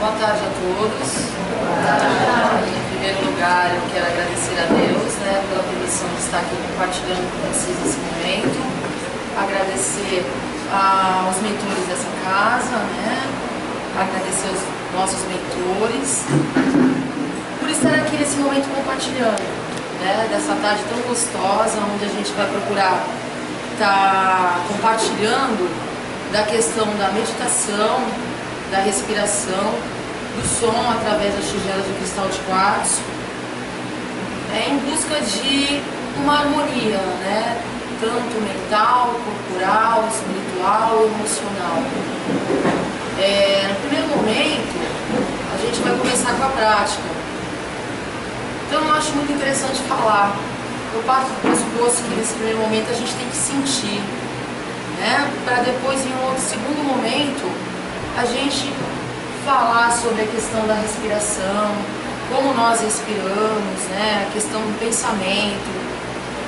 Boa tarde a todos. Em primeiro lugar, eu quero agradecer a Deus, pela permissão de estar aqui compartilhando com vocês esse momento. Agradecer aos mentores dessa casa, agradecer aos nossos mentores por estar aqui nesse momento compartilhando, dessa tarde tão gostosa, onde a gente vai procurar estar compartilhando da questão da meditação, da respiração, do som através das tigelas de cristal de quartzo, em busca de uma harmonia, tanto mental, corporal, espiritual e emocional. No primeiro momento, a gente vai começar com a prática. Então eu acho muito interessante falar. Eu parto do pressuposto que nesse primeiro momento a gente tem que sentir, para depois, em um outro segundo momento, a gente falar sobre a questão da respiração, como nós respiramos, a questão do pensamento,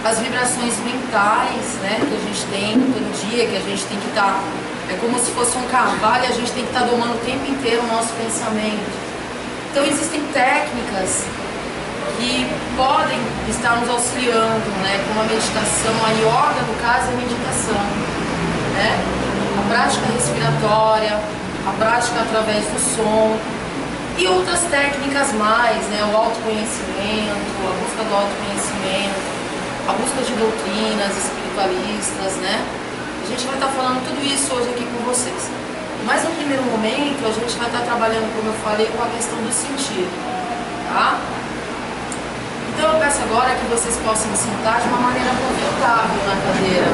as vibrações mentais, que a gente tem todo dia, que a gente tem que estar, é como se fosse um cavalo e a gente tem que estar domando o tempo inteiro o nosso pensamento. Então existem técnicas que podem estar nos auxiliando, como a meditação, a yoga no caso é a meditação, a prática respiratória, a prática através do som e outras técnicas mais, o autoconhecimento, a busca do autoconhecimento, a busca de doutrinas espiritualistas, A gente vai estar falando tudo isso hoje aqui com vocês. Mas no primeiro momento a gente vai estar trabalhando, como eu falei, com a questão do sentido, tá? Então eu peço agora que vocês possam sentar de uma maneira confortável na cadeira,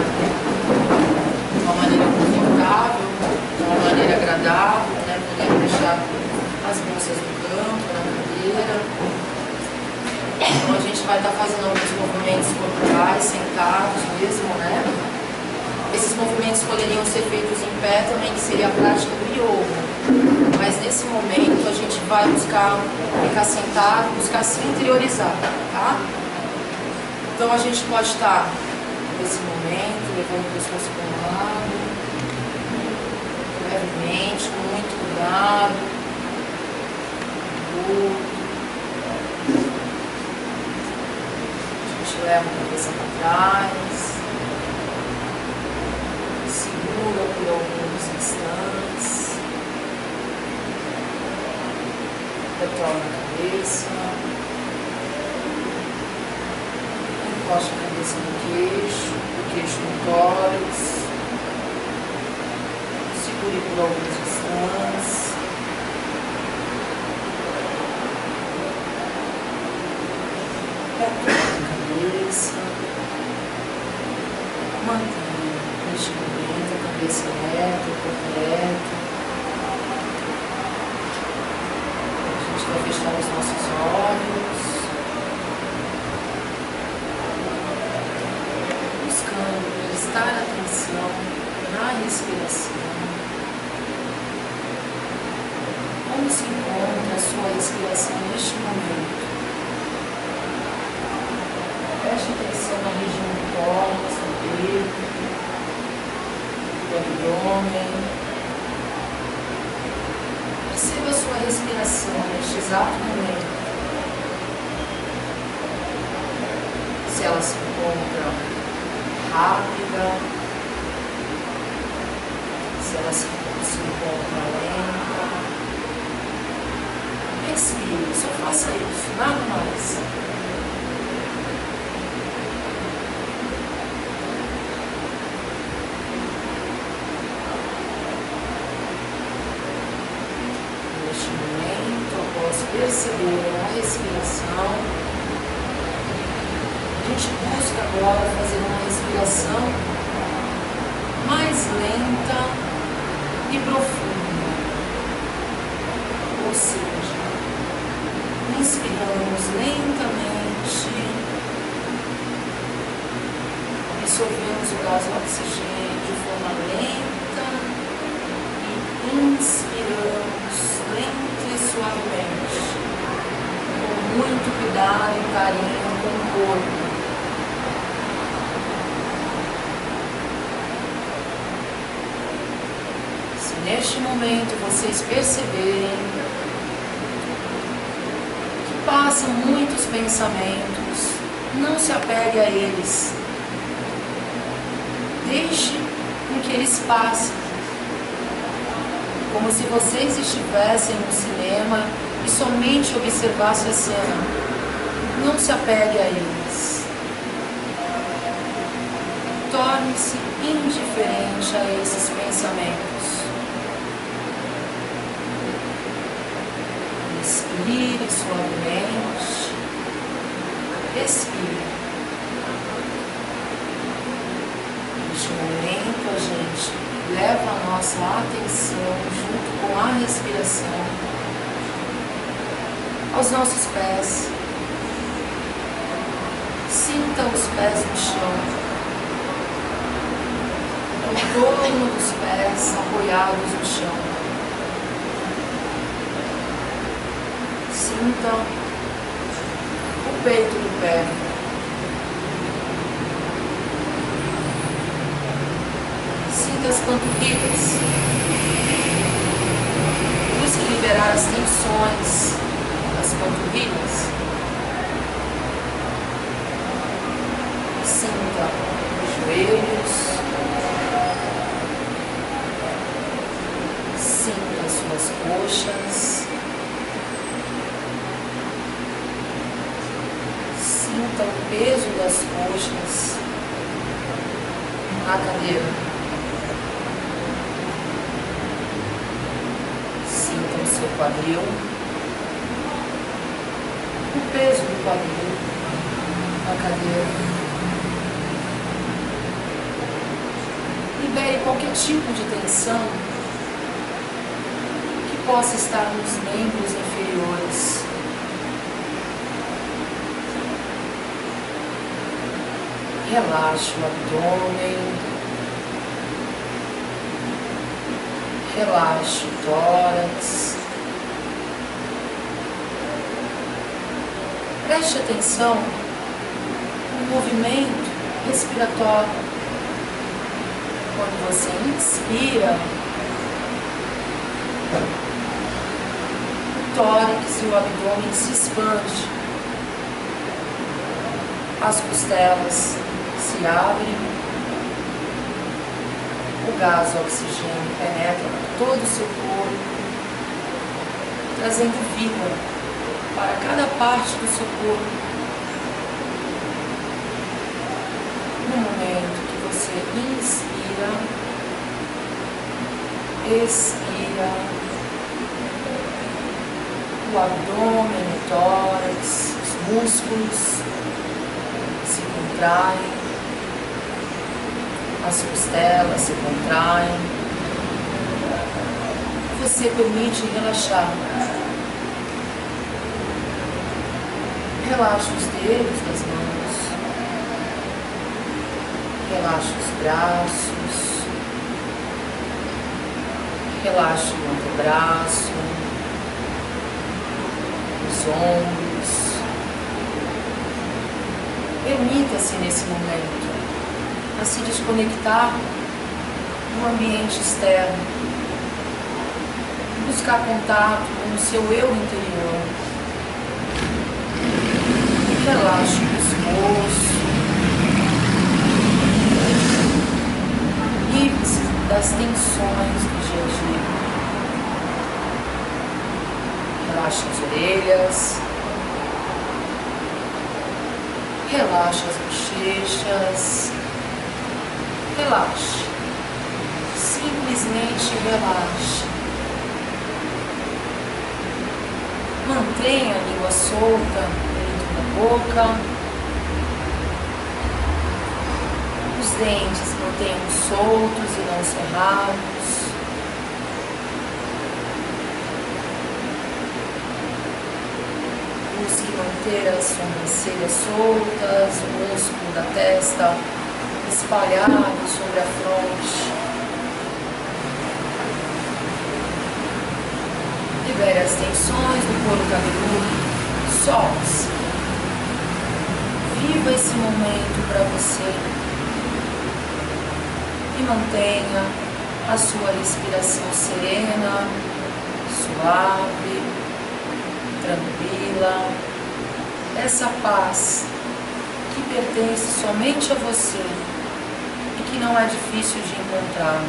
de uma maneira confortável, de uma maneira agradável, podendo deixar as bolsas no canto, na cadeira. Então a gente vai estar fazendo alguns movimentos corporais, sentados mesmo, Esses movimentos poderiam ser feitos em pé também, que seria a prática do yoga. Mas nesse momento a gente vai buscar ficar sentado, buscar se interiorizar, tá? Então a gente pode estar nesse momento, levando o pescoço para um lado, levemente, com muito cuidado, a gente leva a cabeça para trás, segura por alguns instantes, retorna a cabeça, encosta a cabeça no queixo, o queixo no tórax, segure por alguns instantes, retorna a cabeça, mantenha neste momento a cabeça reta, o corpo reto. A gente vai fechar os nossos olhos, buscando prestar atenção na respiração. Como se encontra a sua respiração neste momento? Preste atenção na região do tórax, do peito, do abdômen. Perceba a sua respiração neste exato momento. Se ela se encontra rápida, se ela se encontra lenta. Respire, só faça isso, nada mais. Perceber a respiração, a gente busca agora fazer uma respiração mais lenta e profunda, ou seja, inspiramos lentamente, absorvemos o gás do oxigênio de forma lenta e inspiramos lenta e suavemente, com muito cuidado e carinho com o corpo. Se neste momento vocês perceberem Passam muitos pensamentos, não se apegue a eles. Deixe com que eles passem, como se vocês estivessem no cinema e somente observassem a cena. Não se apegue a eles. Torne-se indiferente a esses pensamentos. Respire suavemente. Respire. Neste momento a gente leva a nossa atenção junto com a respiração aos nossos pés. Sinta os pés no chão, o torno dos pés apoiados no chão. Sinta o peito do pé. Sinta as panturrilhas. Busque liberar as tensões das panturrilhas. Sinta os joelhos. Sinta as suas coxas. Sinta o peso das coxas na cadeira. Sinta o seu quadril, o peso do quadril na cadeira. Libere qualquer tipo de tensão que possa estar nos membros inferiores. Relaxe o abdômen, relaxe o tórax. Preste atenção no movimento respiratório. Quando você inspira, o tórax e o abdômen se expandem, as costelas se abrem, o gás o oxigênio penetra por todo o seu corpo, trazendo vida para cada parte do seu corpo. No momento que você inspira, expira, o abdômen, o tórax, os músculos se contraem, as costelas se contraem. Você permite relaxar. Relaxa os dedos das mãos. Relaxa os braços. Relaxa o antebraço. Os ombros. Permita-se nesse momento a se desconectar do ambiente externo, buscar contato com o seu eu interior. Relaxe o pescoço, livre-se das tensões do dia a dia. Relaxe as orelhas, relaxe as bochechas. Relaxe, simplesmente relaxe. Mantenha a língua solta dentro da boca. Os dentes mantenham soltos e não cerrados. Busque manter as sobrancelhas soltas, o músculo da testa espalhado sobre a fronte. Libere as tensões do couro cabeludo. Solte-se. Viva esse momento para você. E mantenha a sua respiração serena, suave, tranquila. essa paz que pertence somente a você e que não é difícil de encontrar.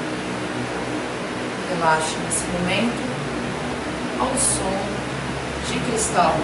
Relaxe nesse momento ao som de cristal.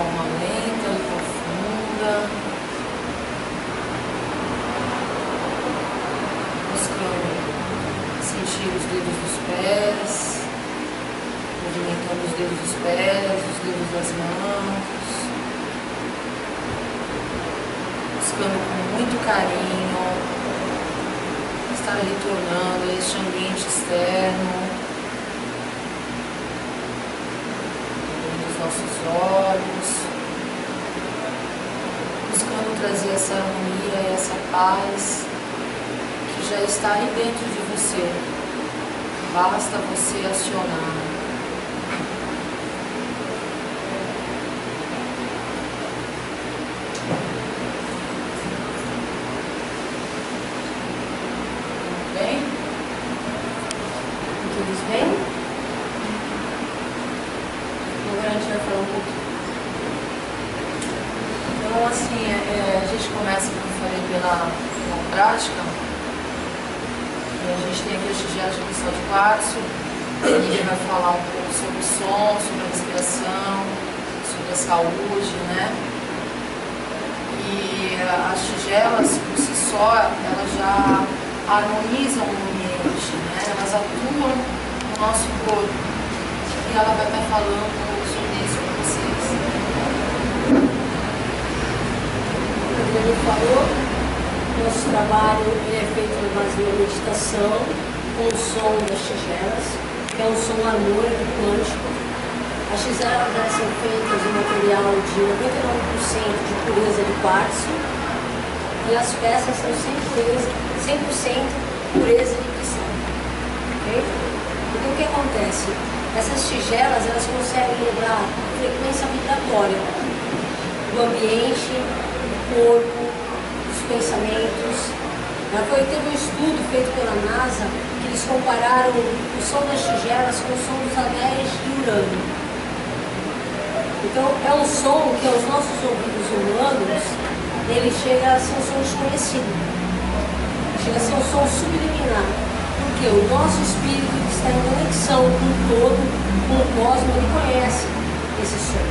forma lenta e profunda, buscando sentir os dedos dos pés, movimentando os dedos dos pés, os dedos das mãos, buscando com muito carinho estar retornando a este ambiente externo, nossos olhos, buscando trazer essa harmonia e essa paz que já está aí dentro de você. Basta você acionar. Bem? Todos bem? Agora a gente vai falar um pouquinho. Então, assim, a gente começa, como eu falei, pela prática. E a gente tem aqui as tigelas de cristal de quartzo. A gente vai falar um pouco sobre o som, sobre a respiração, sobre a saúde, né? E as tigelas, por si só, elas já harmonizam o ambiente, né? Elas atuam no nosso corpo. E ela vai estar falando sobre isso para vocês. Como a gente falou, nosso trabalho é feito na base de uma meditação com o som das tigelas, que é um som harmônico quântico. As tigelas são feitas de material de 99% de pureza de quartzo e as peças são 100% pureza de cristal. Okay? Então o que acontece? Essas tigelas, elas conseguem levar a frequência vibratória do ambiente, do corpo, dos pensamentos. Teve um estudo feito pela NASA que eles compararam o som das tigelas com o som dos anéis de Urânio. Então, é um som que aos nossos ouvidos humanos, ele chega a ser um som desconhecido. Chega a ser um som subliminar. Porque o nosso espírito que está em conexão com o todo, com o cosmos, ele conhece esse som.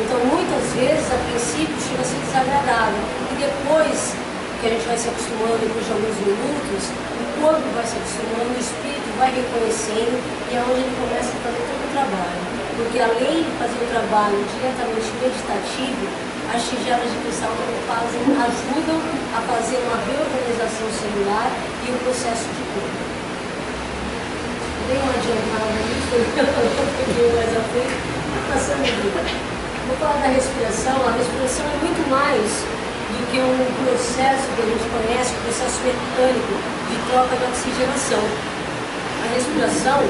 Então, muitas vezes, a princípio, chega a ser desagradável. E depois que a gente vai se acostumando, depois de alguns minutos, o corpo vai se acostumando, o espírito vai reconhecendo e é onde ele começa a fazer todo o trabalho. Porque além de fazer o trabalho diretamente meditativo, as tigelas de cristal ajudam a fazer uma reorganização celular e o processo de cura. Dei uma adiantada nisso, eu peguei mais à frente, passando vida. Vou falar da respiração. A respiração é muito mais do que um processo que a gente conhece, um processo mecânico de troca de oxigenação. A respiração,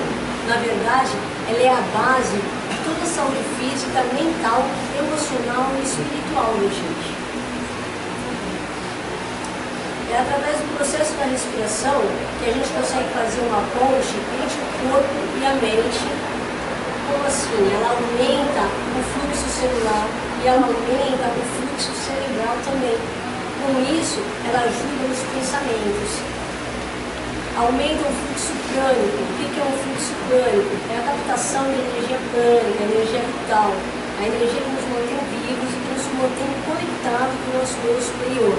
na verdade, ela é a base de toda a saúde física, mental, emocional e espiritual da gente. É através do processo da respiração que a gente consegue fazer uma ponte entre o corpo e a mente. Como assim? Ela aumenta o fluxo celular e ela aumenta o fluxo cerebral também. Com isso, ela ajuda nos pensamentos. Aumenta o fluxo prânico. O que é um fluxo prânico? É a captação de energia prânica, energia vital. A energia que nos mantém vivos e que nos mantém conectados com o nosso eu superior.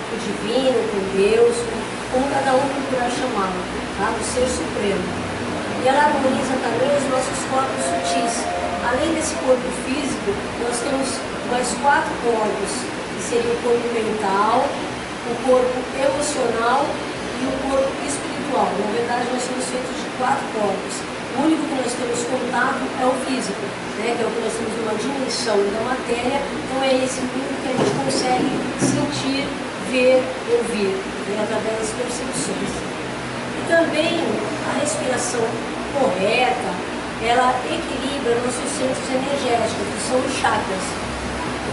O divino, com Deus, como cada um procurar chamá-lo, tá? O Ser Supremo. E ela harmoniza também os nossos corpos sutis. Além desse corpo físico, nós temos mais 4 corpos, que seriam o corpo mental, o corpo emocional e o corpo espiritual. Na verdade, nós somos feitos de 4 corpos. O único que nós temos contato é o físico, né? Que é o que nós temos uma dimensão da matéria, então é esse único que a gente consegue sentir, ver, ouvir, né, através das percepções. E também a respiração correta, ela equilibra nossos centros energéticos, que são os chakras.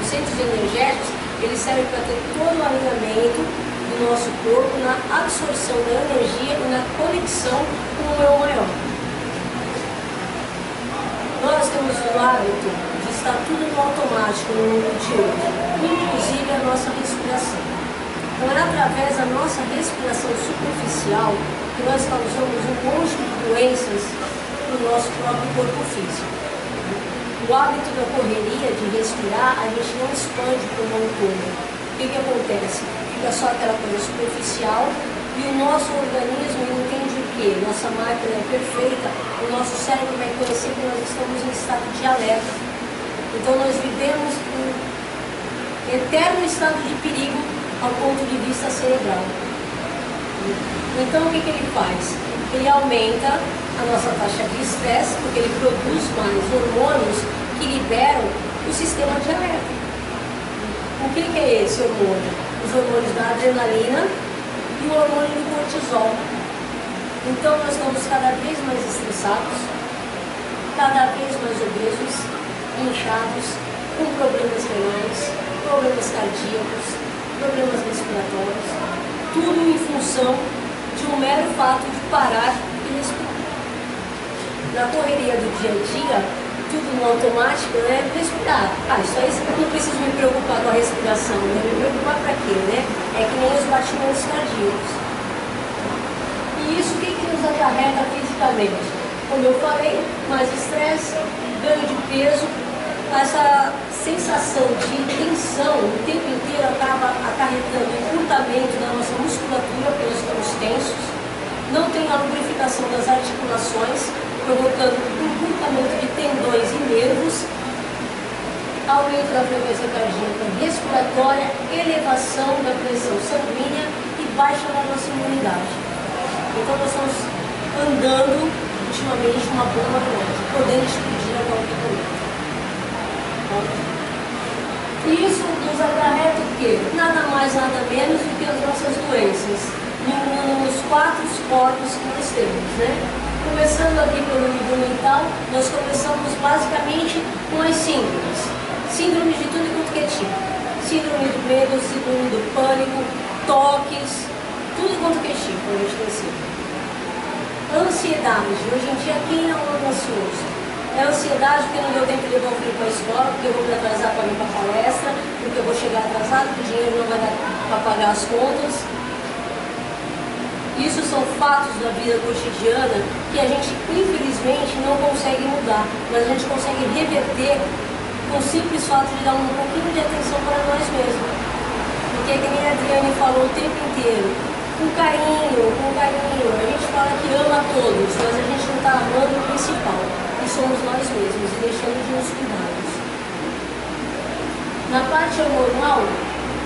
Os centros energéticos, eles servem para ter todo o alinhamento do nosso corpo na absorção da energia e na conexão com o eu maior. Nós temos o hábito de estar tudo no automático no mundo de hoje, inclusive a nossa respiração. Então é através da nossa respiração superficial que nós causamos um monte de doenças no nosso próprio corpo físico. O hábito da correria de respirar, a expande o pulmão todo. O que acontece? Fica só aquela coisa superficial e o nosso organismo entende o quê? Nossa máquina é perfeita, o nosso cérebro vai conhecer que nós estamos em estado de alerta. Então nós vivemos um eterno estado de perigo ao ponto de vista cerebral. Então o que ele faz? Ele aumenta a nossa taxa de estresse, porque ele produz mais hormônios que liberam o sistema de alerta. O que é esse hormônio? Os hormônios da adrenalina e o hormônio do cortisol. Então nós estamos cada vez mais estressados, cada vez mais obesos, inchados, com problemas renais, problemas cardíacos, problemas respiratórios, tudo em função de um mero fato de parar e respirar. Na correria do dia a dia, tudo no automático, né? Respirar. Isso aí não preciso me preocupar com a respiração, né? Me preocupar para quê, né? É que nem os batimentos cardíacos. E isso o que nos acarreta fisicamente? Como eu falei, mais estresse, ganho de peso, essa sensação de tensão o tempo inteiro acaba acarretando encurtamento da nossa musculatura, porque nós estamos tensos, não tem a lubrificação das articulações, provocando encurtamento de tendões e nervos, aumento da frequência cardíaca respiratória, elevação da pressão sanguínea e baixa da nossa imunidade. Então nós estamos andando ultimamente uma bomba relógio, podendo explodir a qualquer momento. E isso nos acarreta o quê? Nada mais, nada menos do que as nossas doenças, nos 4 corpos que nós temos, né? Começando aqui pelo nível mental, nós começamos basicamente com as síndromes. Síndromes de tudo quanto que é tipo. Síndrome do medo, síndrome do pânico, toques, tudo quanto que é tipo, a gente tem síndrome. Ansiedade. Hoje em dia, quem não anda ansioso? É ansiedade porque não deu tempo de levar o filho para a escola, porque eu vou me atrasar para ir para a palestra, porque eu vou chegar atrasado, porque o dinheiro não vai dar para pagar as contas. Isso são fatos da vida cotidiana que a gente, infelizmente, não consegue mudar, mas a gente consegue reverter com o simples fato de dar um pouquinho de atenção para nós mesmos. Porque é que nem a Adriane falou o tempo inteiro, com carinho, a gente fala que ama todos, mas a gente não está amando o principal, que somos nós mesmos, e deixando de nos cuidarmos. Na parte hormonal,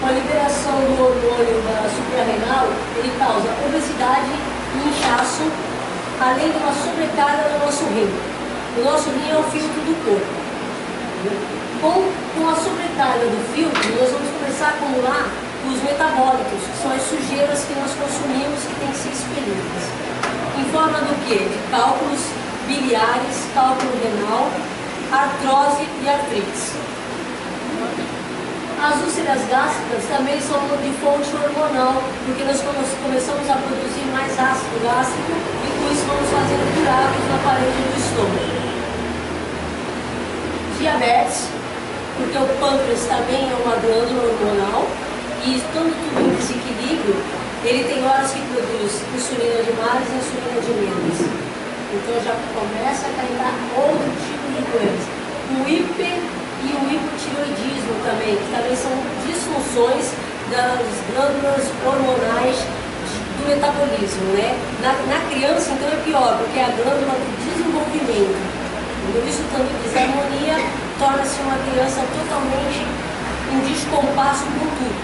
com a liberação do hormônio da suprarrenal, ele causa obesidade e inchaço, além de uma sobrecarga no nosso rim. O nosso rim é o filtro do corpo. Com a sobrecarga do filtro, nós vamos começar a acumular os metabólitos, que são as sujeiras que nós consumimos que têm que ser expelidas. Em forma do quê? De cálculos biliares, cálculo renal, artrose e artrites. As úlceras gástricas também são de fonte hormonal, porque nós começamos a produzir mais ácido gástrico e com isso vamos fazendo buracos na parede do estômago. Diabetes, porque o pâncreas também é uma glândula hormonal e estando tudo em desequilíbrio, ele tem horas que produz insulina de mais e insulina de menos. Então já começa a cair outro tipo de doença. O hiper e o hipotireoidismo também, que também são disfunções das glândulas hormonais do metabolismo, né? Na criança, então, é pior, porque é a glândula do desenvolvimento. Quando isso tanto desarmonia, torna-se uma criança totalmente em descompasso com tudo.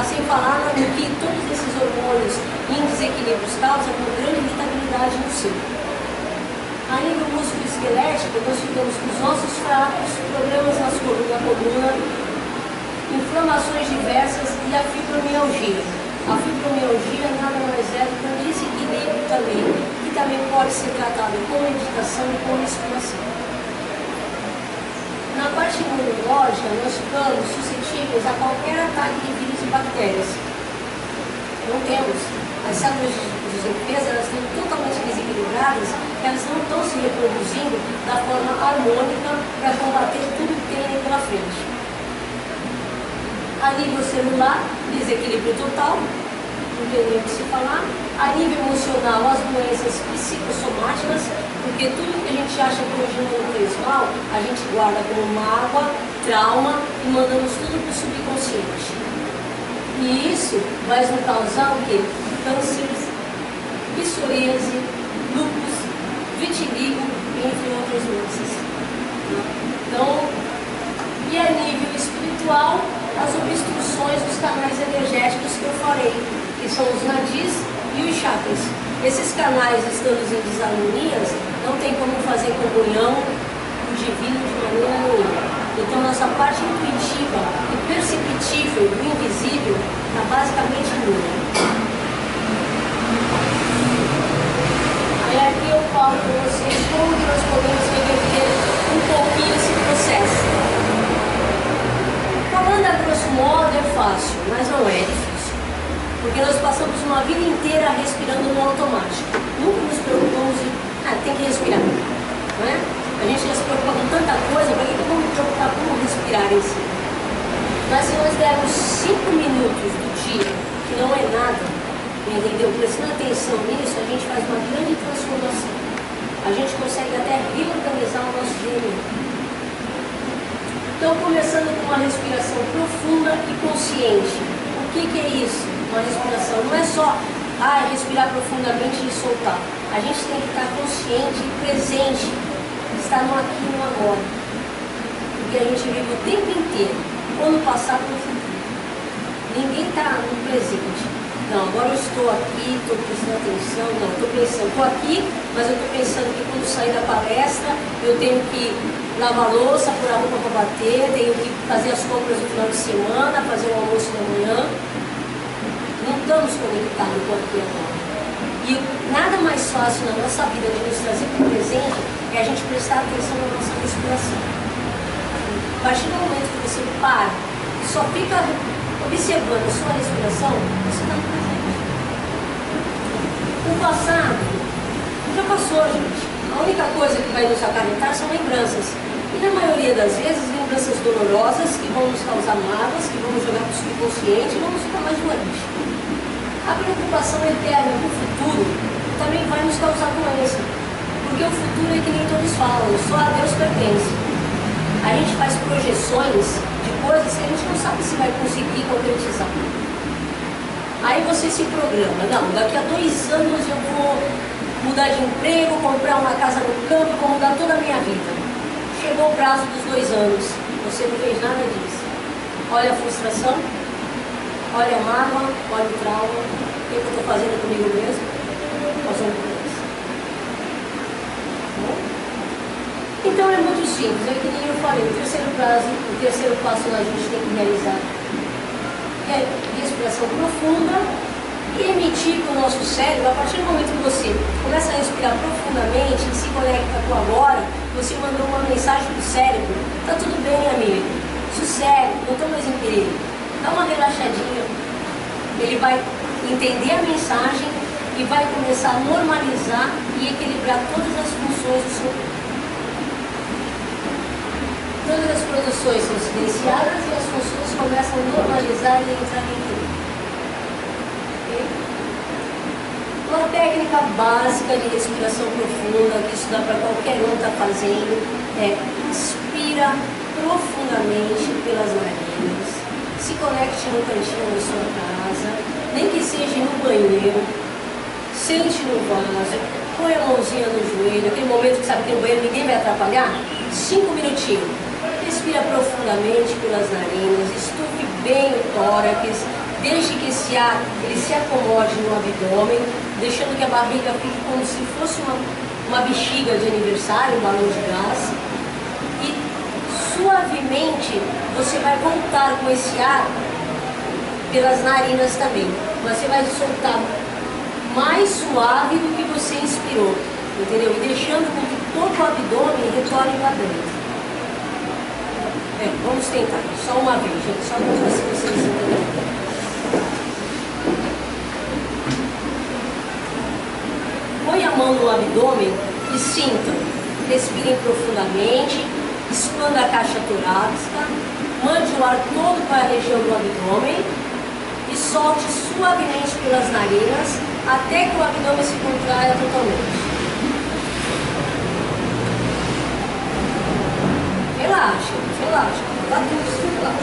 Sem falar no que todos esses hormônios em desequilíbrios causam uma grande irritabilidade no ser. A nível músculo-esquelético, nós ficamos com os ossos fracos, problemas na coluna, inflamações diversas e a fibromialgia. A fibromialgia nada mais é do que um desequilíbrio também, que também pode ser tratado com meditação e com respiração. Na parte imunológica, nós ficamos suscetíveis a qualquer ataque de vírus e bactérias. Não temos. As células de defesa, elas estão totalmente desequilibradas, elas não estão se reproduzindo da forma harmônica para combater tudo que tem aí pela frente. A nível celular, desequilíbrio total, não tem nem o que se falar. A nível emocional, as doenças psicossomáticas, porque tudo que a gente acha que hoje não fez mal, a gente guarda como mágoa, trauma e mandamos tudo para o subconsciente. E isso vai nos causar o quê? Cânceres, psoríase, lúpus, vitiligo, entre outras doenças. Então, e a nível espiritual, as obstruções dos canais energéticos que eu falei, que são os nadis e os chakras. Esses canais estando em desarmonias, não tem como fazer comunhão com o divino de maneira nenhuma. Então, nossa parte intuitiva e perceptível do invisível está basicamente nula. Aí aqui eu falo para vocês como que nós podemos reverter um pouquinho esse processo. Falando a grosso modo é fácil, mas não é difícil. Porque nós passamos uma vida inteira respirando no automático. Nunca nos preocupamos em, tem que respirar, não é? A gente já se preocupa com tanta coisa, para que vamos nos preocupar com respirar em si? Mas se nós dermos 5 minutos do dia, que não é nada, entendeu? Prestando atenção nisso, a gente faz uma grande transformação. A gente consegue até reorganizar o nosso DNA. Então, começando com uma respiração profunda e consciente. O que é isso? Uma respiração não é só respirar profundamente e soltar. A gente tem que estar consciente e presente, estar no aqui e no agora. Porque a gente vive o tempo inteiro, ou no passado ou no futuro. Ninguém está no presente. Não, agora eu estou aqui, estou prestando atenção, não, estou pensando, estou aqui, mas eu estou pensando que quando sair da palestra eu tenho que lavar a louça, pôr a roupa para bater, tenho que fazer as compras no final de semana, fazer o almoço da manhã. Não estamos conectados com aqui agora. E nada mais fácil na nossa vida de nos trazer para o presente é a gente prestar atenção na nossa respiração. A partir do momento que você para e só fica observando a sua respiração, você está no presente. O passado já passou, gente. A única coisa que vai nos acarretar são lembranças. E na maioria das vezes, lembranças dolorosas que vão nos causar mágoas, que vão nos jogar para o subconsciente e vamos ficar mais doentes. A preocupação eterna do futuro também vai nos causar doença. Porque o futuro é que nem todos falam, só a Deus pertence. A gente faz projeções de coisas que a gente não sabe se vai conseguir concretizar. Aí você se programa, não, daqui a 2 anos eu vou mudar de emprego, comprar uma casa no campo, vou mudar toda a minha vida. Chegou o prazo dos 2 anos, você não fez nada disso. Olha a frustração, olha a mágoa, olha o trauma, o que eu estou fazendo comigo mesmo? Passando por isso. Então é muito simples, é que nem eu falei, o terceiro passo a gente tem que realizar é respiração profunda e emitir para o nosso cérebro. A partir do momento que você começa a respirar profundamente e se conecta com o agora, você mandou uma mensagem para o cérebro: tá tudo bem, amigo, sossego, não estou mais em perigo, dá uma relaxadinha. Ele vai entender a mensagem e vai começar a normalizar e equilibrar todas as funções do seu corpo. Todas as produções são silenciadas e as funções começam a normalizar e entrar em equilíbrio. Okay? Uma técnica básica de respiração profunda, que isso dá para qualquer um estar fazendo, é: inspira profundamente pelas narinas, se conecte no cantinho da sua casa, nem que seja no banheiro, sente no vaso, põe a mãozinha no joelho, aquele momento que sabe que no banheiro ninguém vai atrapalhar, 5 minutinhos. Respira profundamente pelas narinas, estufe bem o tórax, deixe que esse ar ele se acomode no abdômen, deixando que a barriga fique como se fosse uma bexiga de aniversário, um balão de gás. E suavemente você vai voltar com esse ar pelas narinas também. Você vai soltar mais suave do que você inspirou, entendeu? E deixando com que todo o abdômen retorne para dentro. Vamos tentar, só uma vez, gente, só para ver se vocês entenderem. Põe a mão no abdômen e sintam. Respirem profundamente, expanda a caixa torácica, mande o ar todo para a região do abdômen e solte suavemente pelas narinas até que o abdômen se contraia totalmente. Relaxa, relaxa. Tá tudo lá.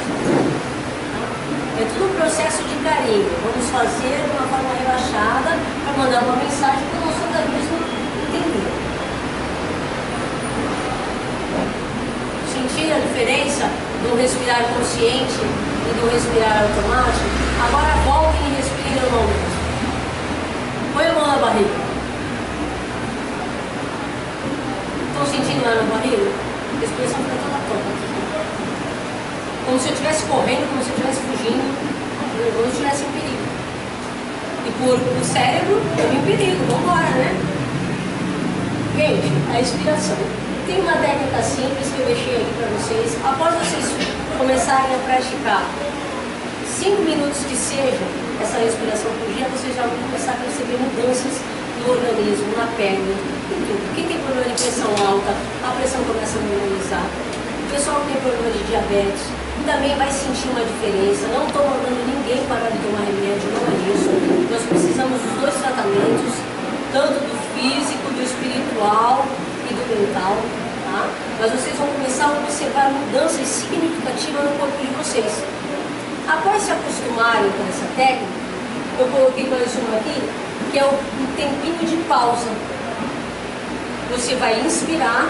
É tudo um processo de carinho. Vamos fazer de uma forma relaxada para mandar uma mensagem para o nosso organismo entender. Sentir a diferença do respirar consciente e do respirar automático? Agora voltem e respirem normalmente. Põe a mão na barriga. Estão sentindo lá na barriga? A respiração fica toda torta. Como se eu estivesse correndo, como se eu estivesse fugindo, como se eu estivesse em perigo. E por o cérebro, eu em perigo, vamos embora, né? Gente, a expiração. Tem uma técnica simples que eu deixei aqui para vocês. Após vocês começarem a praticar 5 minutos que seja essa respiração por dia, vocês já vão começar a perceber mudanças no organismo, na pele, em tudo. Quem tem problema de pressão alta, a pressão começa a normalizar. O pessoal que tem problema de diabetes também vai sentir uma diferença. Não estou mandando ninguém parar de tomar remédio, não é isso. Nós precisamos dos dois tratamentos, tanto do físico, do espiritual e do mental, tá? Mas vocês vão começar a observar mudanças significativas no corpo de vocês. Após se acostumarem com essa técnica, eu coloquei mais uma aqui, que é um tempinho de pausa. Você vai inspirar,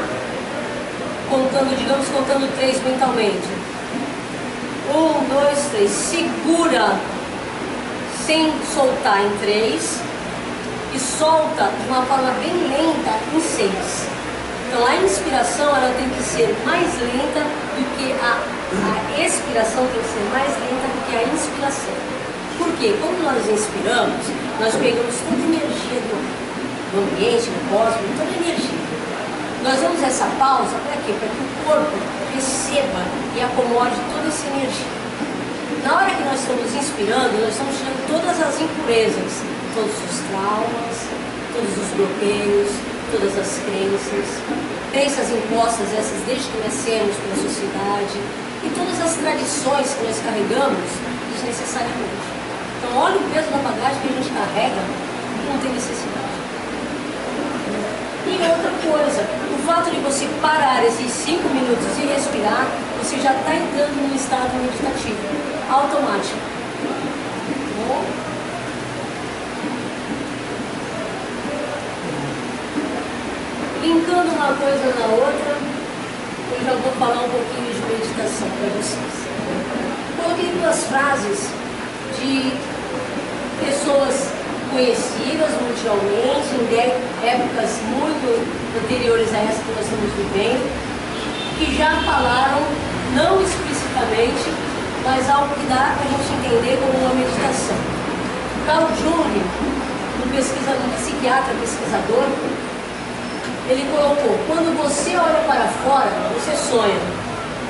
contando 3 mentalmente. 1, 2, 3, segura sem soltar em 3 e solta de uma forma bem lenta em 6. Então a inspiração ela tem que ser mais lenta do que a expiração tem que ser mais lenta do que a inspiração. Por quê? Quando nós inspiramos, nós pegamos toda a energia do ambiente, do cosmos, toda a energia. Nós damos essa pausa para quê? Para que o corpo receba e acomode toda essa energia. Na hora que nós estamos inspirando, nós estamos tirando todas as impurezas, todos os traumas, todos os bloqueios, todas as crenças impostas, essas desde que nascemos pela sociedade, e todas as tradições que nós carregamos desnecessariamente. Então olha o peso da bagagem que a gente carrega e não tem necessidade. E outra coisa, o fato de você parar esses 5 minutos e respirar, você já está entrando num estado meditativo, automático. Bom? Linkando uma coisa na outra, eu já vou falar um pouquinho de meditação para vocês. Coloquei 2 frases de pessoas conhecidas mundialmente, em épocas muito anteriores a essa que nós estamos vivendo, que já falaram, não explicitamente, mas algo que dá para a gente entender como uma meditação. Carl Jung, um psiquiatra pesquisador, ele colocou: quando você olha para fora, você sonha.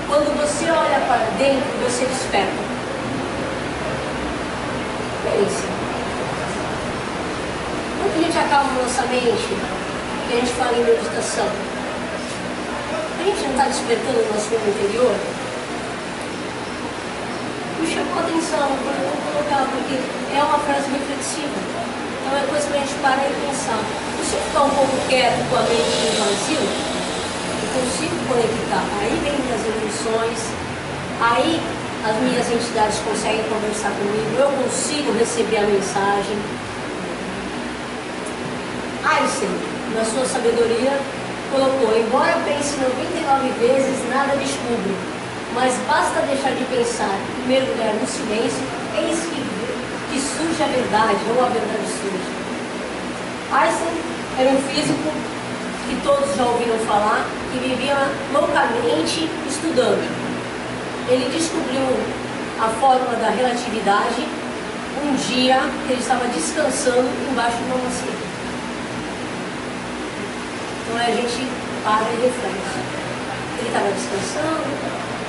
Quando você olha para dentro, você desperta. Pense. Quando a gente acalma nossa mente, que a gente fala em meditação, a gente não está despertando o nosso mundo interior? Me chamou a atenção, eu vou colocar, porque é uma frase reflexiva. Então é coisa para a gente parar e pensar. Se eu ficar um pouco quieto com a mente no vazio, eu consigo conectar. Aí vem minhas intuições, aí as minhas entidades conseguem conversar comigo, eu consigo receber a mensagem. Einstein, na sua sabedoria, colocou: embora pense 99 vezes, nada descubro, mas basta deixar de pensar e mergulhar no silêncio, eis que surge a verdade, ou a verdade surge. Einstein era um físico que todos já ouviram falar, que vivia loucamente estudando. Ele descobriu a fórmula da relatividade um dia que ele estava descansando embaixo de uma macia. Então a gente para e reflete. Ele estava descansando,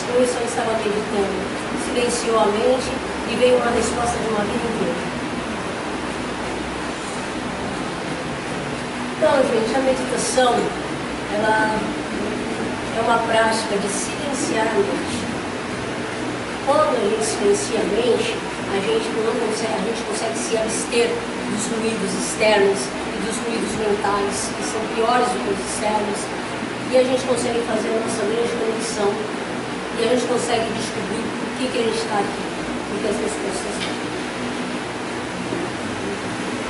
ou ele só estava meditando? Silenciou a mente e veio uma resposta de uma vida inteira. Então, gente, a meditação, ela é uma prática de silenciar a mente. Quando a gente silencia a mente, a gente consegue se abster dos ruídos externos e dos ruídos mentais, que são piores do que os externos, e a gente consegue fazer a nossa grande conexão E a gente consegue descobrir por que a gente está aqui, por que as pessoas estão aqui.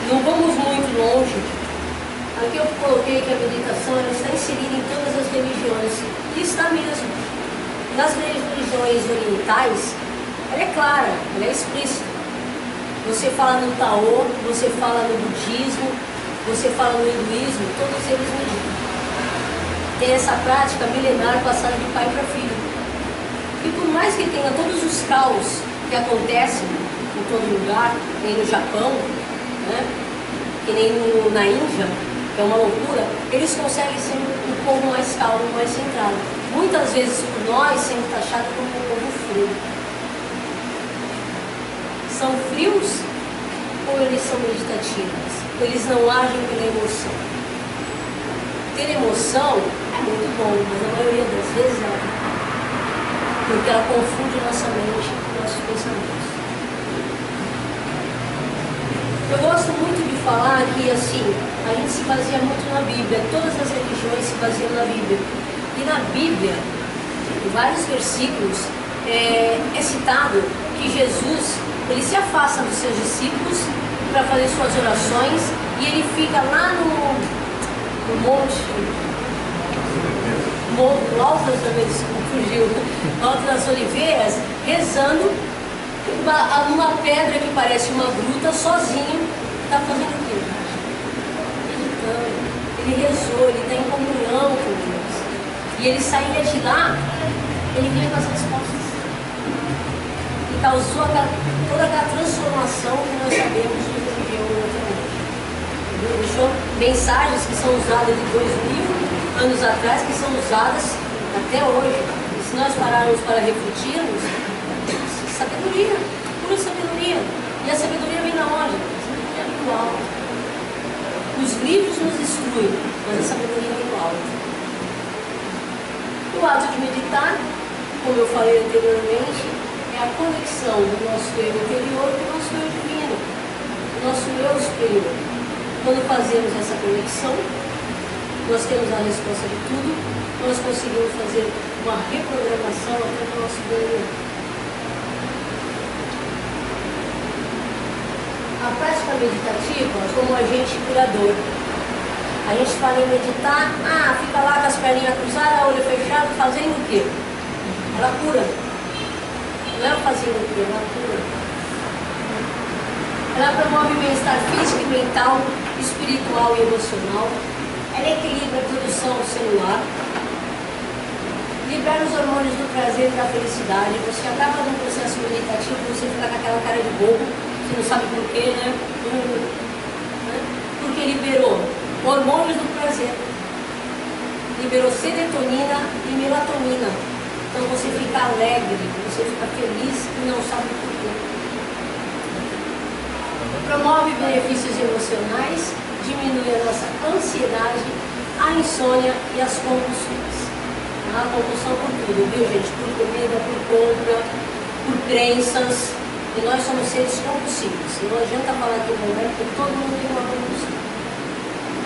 Não vamos muito longe. Aqui eu coloquei que a meditação ela está inserida em todas as religiões. E está mesmo. Nas religiões orientais, ela é clara, ela é explícita. Você fala no Taô, você fala no budismo, você fala no hinduísmo, todos eles meditam. Tem essa prática milenar passada de pai para filho. E por mais que tenha todos os caos que acontecem em todo lugar, nem no Japão, né? Que nem na Índia, que é uma loucura, eles conseguem ser um povo mais calmo, mais centrado. Muitas vezes por nós sendo taxado como um povo frio. São frios ou eles são meditativos? Eles não agem pela emoção. Ter emoção é muito bom, mas a maioria das vezes ela não. Porque ela confunde nossa mente e nossos pensamentos. Eu gosto muito de falar que assim, a gente se baseia muito na Bíblia, todas as religiões se baseiam na Bíblia. E na Bíblia, em vários versículos, é citado que Jesus ele se afasta dos seus discípulos para fazer suas orações e ele fica lá no Alto das Oliveiras, rezando numa pedra que parece uma gruta, sozinho. Está fazendo o quê? Meditando. Ele rezou, ele está em comunhão com Deus. E ele saía de lá, ele vinha com as respostas. E causou toda aquela transformação que nós sabemos que ele viveu hoje. Deixou mensagens que são usadas de 2000 anos atrás, que são usadas até hoje. E se nós pararmos para refletirmos, sabedoria, pura sabedoria. E a sabedoria vem da onde? A sabedoria vem do alto. Os livros nos instruem, mas a sabedoria vem do alto. O ato de meditar, como eu falei anteriormente, é a conexão do nosso eu interior com o nosso eu divino, do nosso eu superior. Quando fazemos essa conexão, nós temos a resposta de tudo, nós conseguimos fazer uma reprogramação até do nosso DNA. A prática meditativa como agente curador. A gente fala em meditar, fica lá com as perninhas cruzadas, olho fechado, fazendo o quê? Ela cura. Não é fazendo o quê? Ela cura. Ela promove bem-estar físico e mental, espiritual e emocional. Ela equilibra a produção celular. Libera os hormônios do prazer e da felicidade. Você acaba num processo meditativo, você fica com aquela cara de bobo, você não sabe por quê, né? Porque liberou hormônios do prazer. Liberou serotonina e melatonina. Então você fica alegre, você fica feliz e não sabe por quê. Promove benefícios emocionais, diminui a nossa ansiedade, a insônia e as compulsões. A compulsão por tudo, viu gente? Por comida, por compra, por crenças. E nós somos seres compulsivos. Não adianta falar que não é, porque todo mundo tem uma compulsão.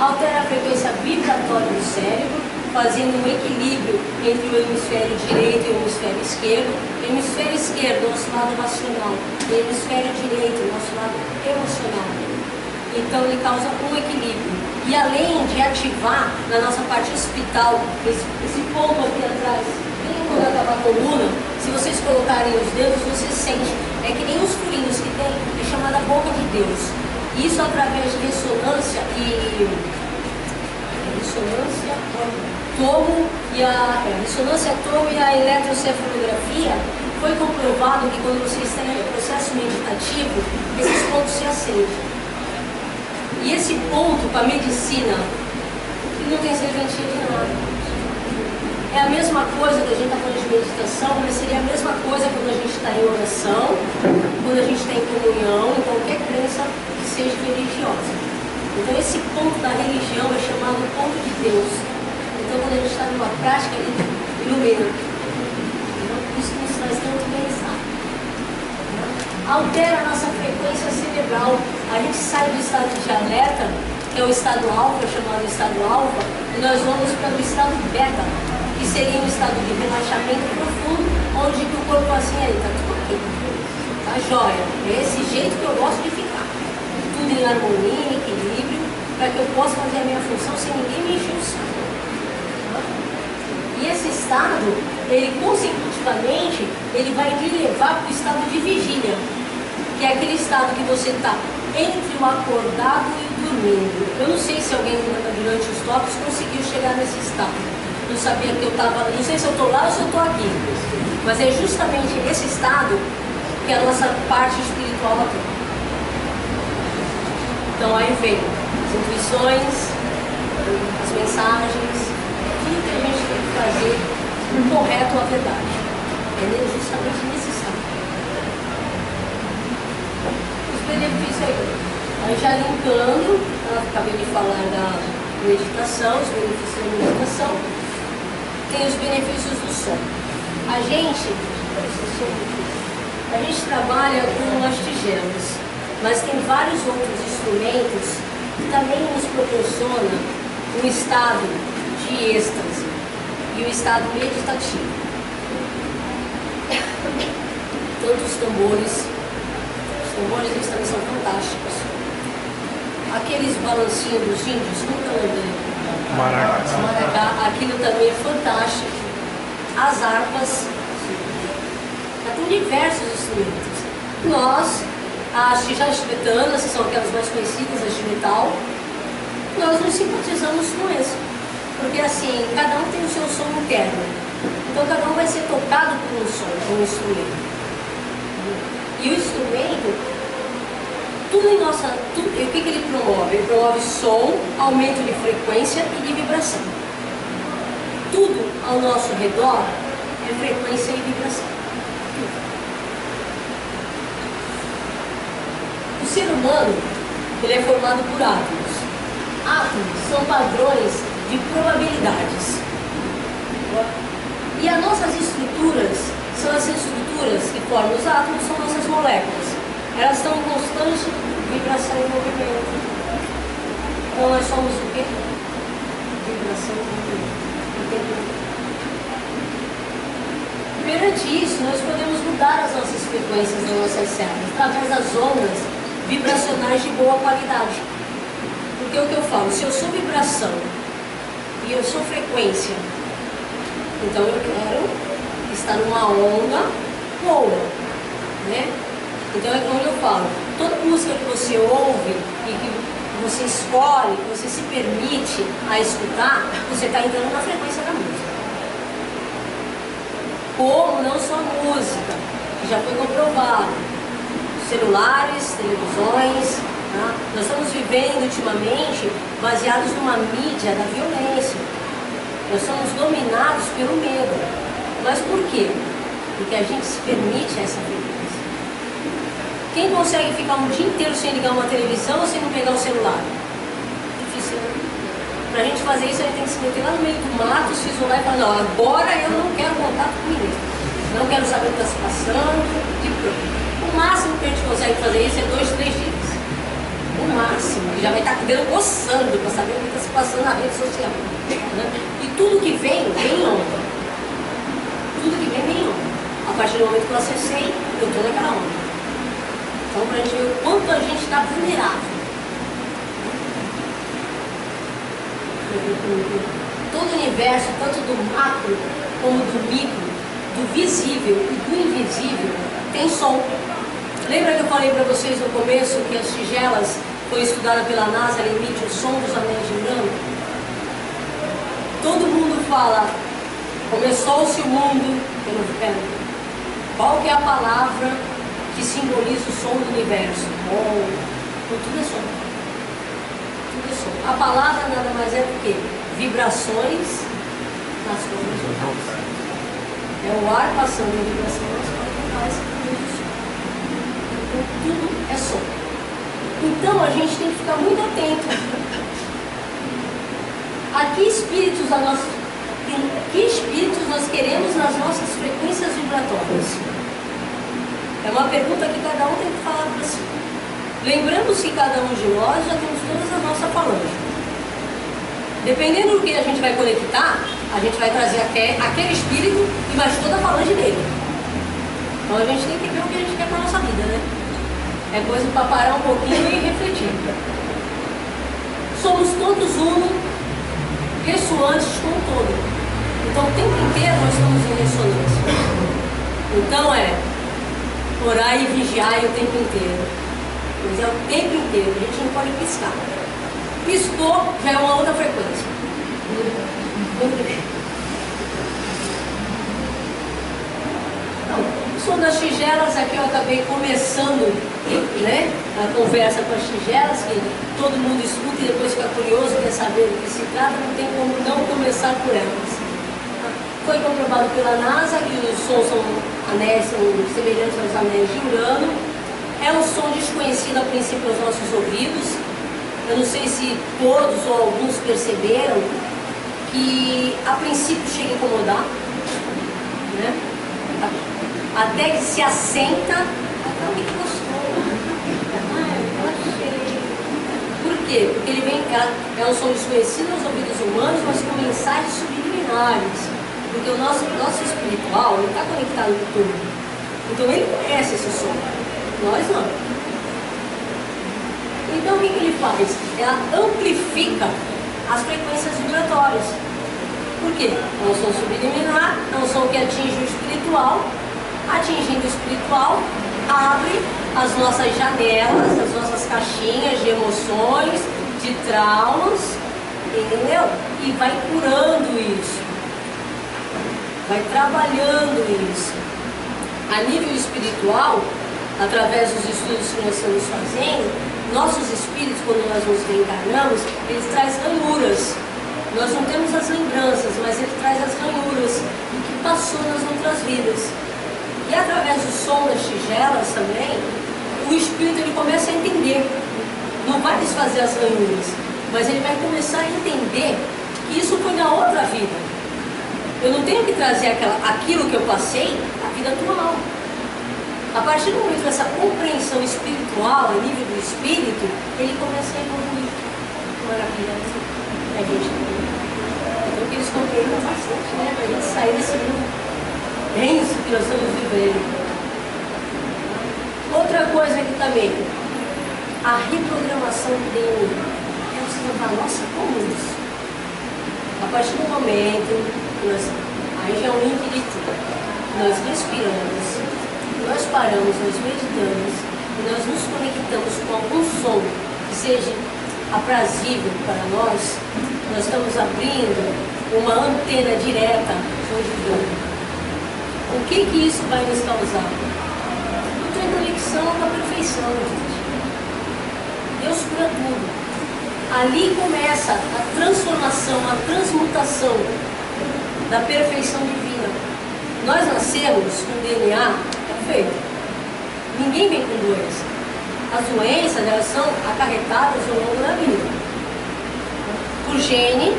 Altera a frequência vibratória do cérebro, fazendo um equilíbrio entre o hemisfério direito e o hemisfério esquerdo. O hemisfério esquerdo, nosso lado racional, e o hemisfério direito, nosso lado emocional. Então ele causa um equilíbrio. E além de ativar na nossa parte hospital, esse ponto aqui atrás, bem quando acaba a coluna, se vocês colocarem os dedos, você sente. É que nem os furinhos que tem, é chamada boca de Deus. Isso através de ressonância e ressonância tomo e a eletrocefalografia, foi comprovado que quando você está em processo meditativo, esses pontos se acendem. E esse ponto para a medicina, não tem serventia de nada. É a mesma coisa que a gente está falando de meditação, mas seria a mesma coisa quando a gente está em oração, quando a gente está em comunhão, em qualquer crença que seja religiosa. Então esse ponto da religião é chamado ponto de Deus. Então quando a gente está numa prática, ele ilumina. Isso nos traz tanto bem-estar. Altera a nossa frequência cerebral. A gente sai do estado de alerta, que é o estado alfa, chamado estado alfa, e nós vamos para o estado beta, que seria um estado de relaxamento profundo, onde que o corpo assim, aí, tá tudo aqui, tá jóia, é esse jeito que eu gosto de ficar, tudo em harmonia, em equilíbrio, para que eu possa fazer a minha função sem ninguém me encher o saco. E esse estado, ele consecutivamente, ele vai te levar para o estado de vigília, que é aquele estado que você está entre o acordado e o dormindo. Eu não sei se alguém durante os toques conseguiu chegar nesse estado. Não sabia que eu estava, não sei se eu estou lá ou se eu estou aqui, mas é justamente esse estado que a nossa parte espiritual atua. Então aí vem as intuições, as mensagens, tudo que a gente tem que fazer o correto à verdade. É justamente nesse estado. Os benefícios aí já linkando, eu acabei de falar da meditação, os benefícios da meditação, tem os benefícios do som. A gente trabalha com as tigelas, mas tem vários outros instrumentos que também nos proporcionam um estado de êxtase e um estado meditativo. Tanto os tambores eles também são fantásticos. Aqueles balancinhos dos índios, como que é o nome dele? Maracá, aquilo também é fantástico. As harpas, tem diversos instrumentos. Nós, as tigelas tibetanas, que são aquelas mais conhecidas, as de metal, nós nos simpatizamos com isso. Porque assim, cada um tem o seu som interno. Então cada um vai ser tocado por um som, por um instrumento. E o instrumento, tudo em nossa. O que ele promove? Ele promove som, aumento de frequência e de vibração. Tudo ao nosso redor é frequência e vibração. O ser humano, ele é formado por átomos. Átomos são padrões de probabilidades. E as nossas estruturas são as estruturas que formam os átomos, são nossas moléculas. Elas estão em constante vibração e movimento. Então nós somos o quê? Vibração e movimento. Perante isso, nós podemos mudar as nossas frequências das nossas células através das ondas vibracionais de boa qualidade. Porque o que eu falo, se eu sou vibração e eu sou frequência, então eu quero estar numa onda boa, né? Então é como eu falo, toda música que você ouve e que você escolhe, que você se permite a escutar, você está entrando na frequência da música. Como não só música, que já foi comprovado, celulares, televisões, tá? Nós estamos vivendo ultimamente baseados numa mídia da violência. Nós somos dominados pelo medo. Mas por quê? Porque a gente se permite essa frequência. Quem consegue ficar um dia inteiro sem ligar uma televisão ou sem não pegar o celular? Difícil, né? Pra gente fazer isso, a gente tem que se meter lá no meio do mato, se isolar e falar, não, agora eu não quero contato com ninguém. Não quero saber o que está se passando e pronto. O máximo que a gente consegue fazer isso é 2, 3 dias. O máximo, que já vai estar coçando para saber o que está se passando na rede social. Né? E tudo que vem em onda. Tudo que vem em onda. A partir do momento que eu acessei, eu estou naquela onda. Então, para a gente ver o quanto a gente está vulnerável. Todo o universo, tanto do macro como do micro, do visível e do invisível, tem som. Lembra que eu falei para vocês no começo que as tigelas foi estudada pela NASA, ela emite o som dos anéis de Urano? Todo mundo fala, começou-se o mundo, qual que é a palavra que simboliza o som do universo? Tudo é som. Tudo é som. A palavra nada mais é do que vibrações nas cordas vocais. É o ar passando em vibração nas cordas vocais que produz o som. Então tudo é som. Então a gente tem que ficar muito atento. A que espíritos nós queremos nas nossas frequências vibratórias? É uma pergunta que cada um tem que falar para si. Lembrando que cada um de nós já temos todas a nossa falange. Dependendo do que a gente vai conectar, a gente vai trazer aquele espírito e mais toda a falange dele. Então a gente tem que ver o que a gente quer para a nossa vida, né? É coisa para parar um pouquinho e refletir. Somos todos uno, ressoantes com o todo. Então o tempo inteiro nós estamos em ressonância. Então orar e vigiar o tempo inteiro. Mas é o tempo inteiro, a gente não pode piscar. Piscou, já é uma outra frequência. Som das tigelas, aqui eu acabei começando, né, a conversa com as tigelas, que todo mundo escuta e depois fica curioso, quer saber do que se trata, não tem como não começar por elas. Foi comprovado pela NASA que os sons são anéis, são semelhantes aos anéis de Urano. É um som desconhecido a princípio aos nossos ouvidos. Eu não sei se todos ou alguns perceberam que a princípio chega a incomodar, né? Até que se assenta, que gostoso. Por quê? Porque ele vem, é um som desconhecido aos ouvidos humanos, mas com mensagens subliminares. Porque o nosso espiritual, ele está conectado com tudo. Então ele conhece esse som. Nós não. Então o que ele faz? Ela amplifica as frequências vibratórias. Por quê? É um som subliminar, é um som que atinge o espiritual. Atingindo o espiritual, abre as nossas janelas, as nossas caixinhas de emoções, de traumas, entendeu? E vai curando isso, vai trabalhando isso. A nível espiritual, através dos estudos que nós estamos fazendo, nossos espíritos, quando nós nos reencarnamos, eles trazem ranhuras. Nós não temos as lembranças, mas ele traz as ranhuras do que passou nas outras vidas. E através do som das tigelas também, o espírito ele começa a entender. Não vai desfazer as ranhuras, mas ele vai começar a entender que isso foi na outra vida. Eu não tenho que trazer aquilo que eu passei à vida atual. A partir do momento dessa compreensão espiritual, a nível do espírito, ele começa a evoluir. Maravilha, né? A gente, então que eles compreendam bastante, né? Para a gente sair desse mundo. É isso que nós estamos vivendo. Outra coisa aqui também, a reprogramação que tem hoje. É você falar, nossa, como isso? A partir do momento que aí já é um link de tudo. Nós respiramos, nós paramos, nós meditamos, e nós nos conectamos com algum som que seja aprazível para nós, nós estamos abrindo uma antena direta com o divino. O que isso vai nos causar? Outra conexão com a perfeição, gente. Deus cura tudo. Ali começa a transformação, a transmutação da perfeição divina. Nós nascemos com DNA perfeito. Ninguém vem com doença. As doenças, elas são acarretadas ao longo da vida. Por gene,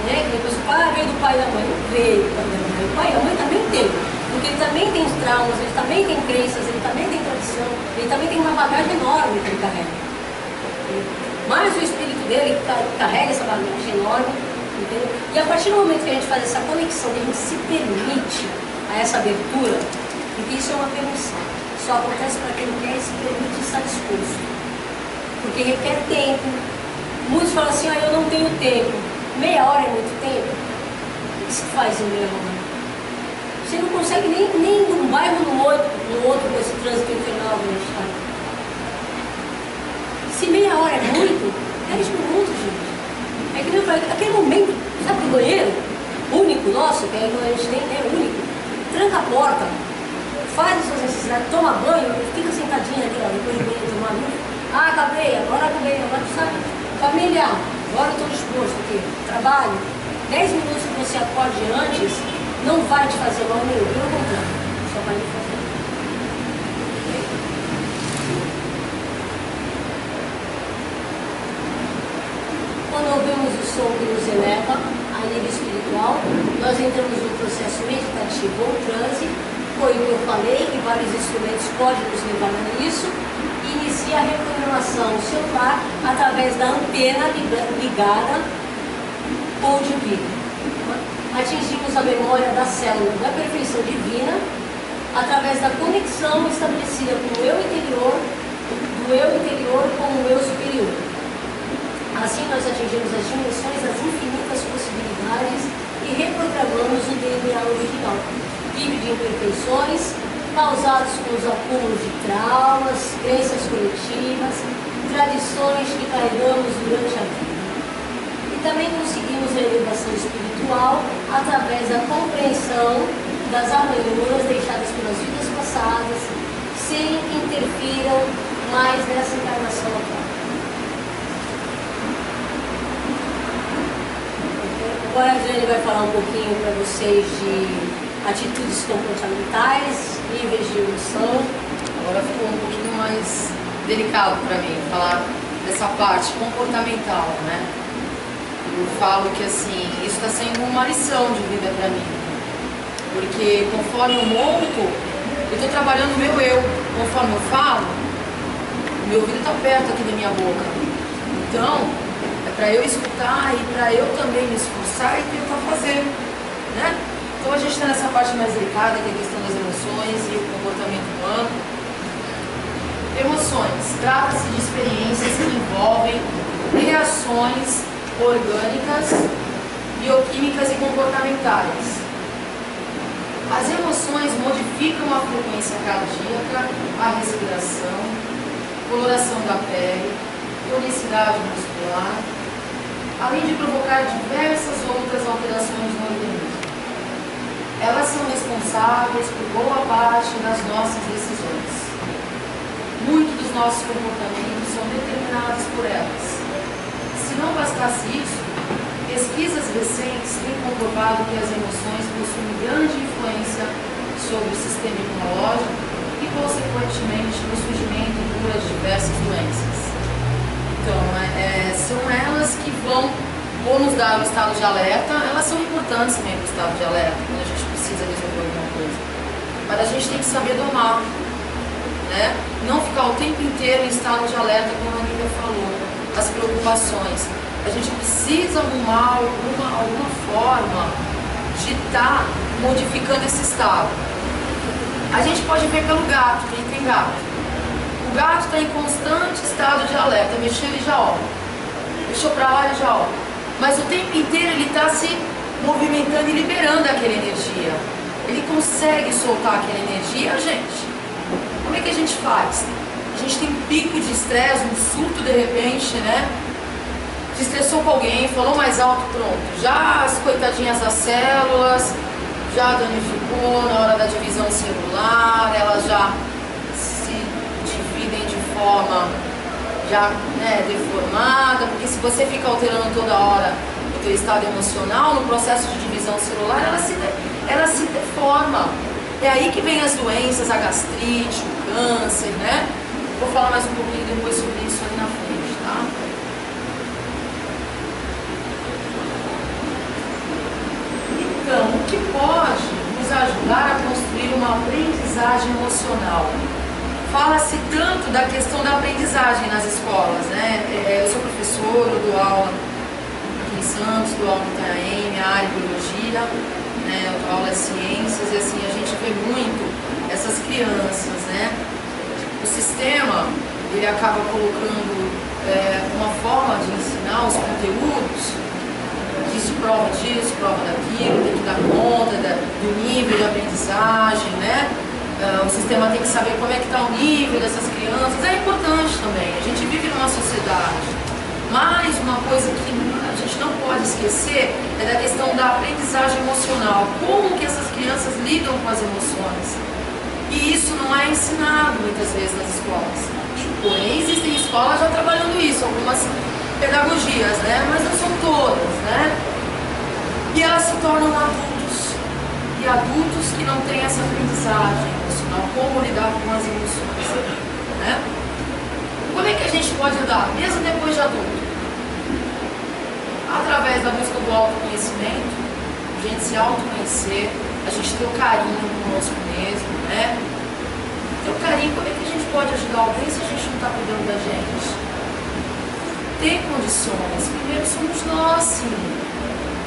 né? Depois o pai veio do pai e da mãe, não veio do pai e da mãe. O pai e a mãe também tem, porque ele também tem traumas, ele também tem crenças, ele também tem tradição, ele também tem uma bagagem enorme que ele carrega. Mas o espírito dele carrega essa bagagem enorme, entendeu? E a partir do momento que a gente faz essa conexão, que a gente se permite a essa abertura, porque isso é uma permissão, só acontece para quem quer e se permite estar disposto, porque requer tempo. Muitos falam assim, eu não tenho tempo. Meia hora é muito tempo? O que se faz em meia hora? Você não consegue nem de um bairro no outro com esse trânsito infernal que a gente está. Se meia hora é muito, 10 minutos, gente. É que nem eu falei, aquele momento, sabe, do banheiro único nosso, que a gente tem, é único, tranca a porta, faz as suas necessidades, toma banho, fica sentadinha ali, ó, depois do banho tomar banho. Acabei, agora sabe? Família, agora eu estou disposto aqui, trabalho. 10 minutos que você acorde antes, não vai te fazer mal nenhum, pelo contrário, só vai lhe fazer. Quando ouvimos o som que nos eleva a nível espiritual, nós entramos no processo meditativo ou transe, foi o que eu falei, que vários instrumentos podem nos levar a isso, e inicia a reprogramação celular através da antena ligada ou divina. Atingimos a memória da célula da perfeição divina, através da conexão estabelecida com o eu interior, do eu interior com o eu superior. Assim nós atingimos as dimensões das infinitas possibilidades e reprogramamos o DNA original, livre de imperfeições, causados com os acúmulos de traumas, crenças coletivas, tradições que carregamos durante a vida. E também conseguimos a elevação espiritual através da compreensão das arranhuras deixadas pelas vidas passadas, sem que interfiram mais nessa encarnação atual. Agora a Adriane vai falar um pouquinho para vocês de atitudes comportamentais, níveis de evolução. Agora ficou um pouquinho mais delicado para mim falar dessa parte comportamental, né? Eu falo que assim, isso está sendo uma lição de vida para mim, porque conforme eu monto, eu estou trabalhando o meu eu. Conforme eu falo, o meu ouvido está perto aqui da minha boca. Então, é para eu escutar e para eu também me esforçar e tentar fazer, né? Então a gente está nessa parte mais delicada, que é a questão das emoções e o comportamento humano. Emoções. Trata-se de experiências que envolvem reações orgânicas, bioquímicas e comportamentais. As emoções modificam a frequência cardíaca, a respiração, coloração da pele, tonicidade muscular, além de provocar diversas outras alterações no organismo. Elas são responsáveis por boa parte das nossas decisões. Muitos dos nossos comportamentos são determinados por elas. Se não bastasse isso, pesquisas recentes têm comprovado que as emoções possuem grande influência sobre o sistema imunológico e, consequentemente, no surgimento e cura de diversas doenças. Então, são elas que vão ou nos dar o estado de alerta. Elas são importantes também para o estado de alerta, quando a gente precisa resolver alguma coisa. Mas a gente tem que saber domar, né? Não ficar o tempo inteiro em estado de alerta, como a Nívia falou, as preocupações. A gente precisa arrumar alguma forma de estar modificando esse estado. A gente pode ver pelo gato, quem tem gato. O gato está em constante estado de alerta, mexeu ele já olha, mexeu para lá ele já olha. Mas o tempo inteiro ele está se movimentando e liberando aquela energia. Ele consegue soltar aquela energia, gente. Como é que a gente faz? A gente tem um pico de estresse, um surto de repente, né? Se estressou com alguém, falou mais alto, pronto. Já as coitadinhas das células, já danificou na hora da divisão celular, elas já se dividem de forma já, né, deformada, porque se você fica alterando toda hora o teu estado emocional, no processo de divisão celular, ela se deforma. É aí que vem as doenças, a gastrite, o câncer, né? Vou falar mais um pouquinho depois sobre isso ali na frente, tá? Então, o que pode nos ajudar a construir uma aprendizagem emocional? Fala-se tanto da questão da aprendizagem nas escolas, né? Eu sou professora, eu dou aula aqui em Santos, dou aula no Itanhaém, a área de biologia, né? Eu dou aula de ciências e assim, a gente vê muito essas crianças, né? O sistema, ele acaba colocando uma forma de ensinar os conteúdos, disso, prova daquilo, tem que dar conta do nível de aprendizagem, né? O sistema tem que saber como é que está o nível dessas crianças. É importante também, a gente vive numa sociedade. Mas uma coisa que a gente não pode esquecer é da questão da aprendizagem emocional. Como que essas crianças lidam com as emoções. E isso não é ensinado muitas vezes nas escolas. Porém, existem escolas já trabalhando isso, algumas pedagogias, né? Mas não são todas, né? E elas se tornam adultos. E adultos que não têm essa aprendizagem emocional, como lidar com as emoções, né? Como é que a gente pode ajudar, mesmo depois de adulto? Através da busca do autoconhecimento, a gente se autoconhecer, a gente ter o carinho conosco mesmo, né? Ter o carinho, como é que a gente pode ajudar alguém se a gente não está cuidando da gente? Ter condições, primeiro somos nós, sim.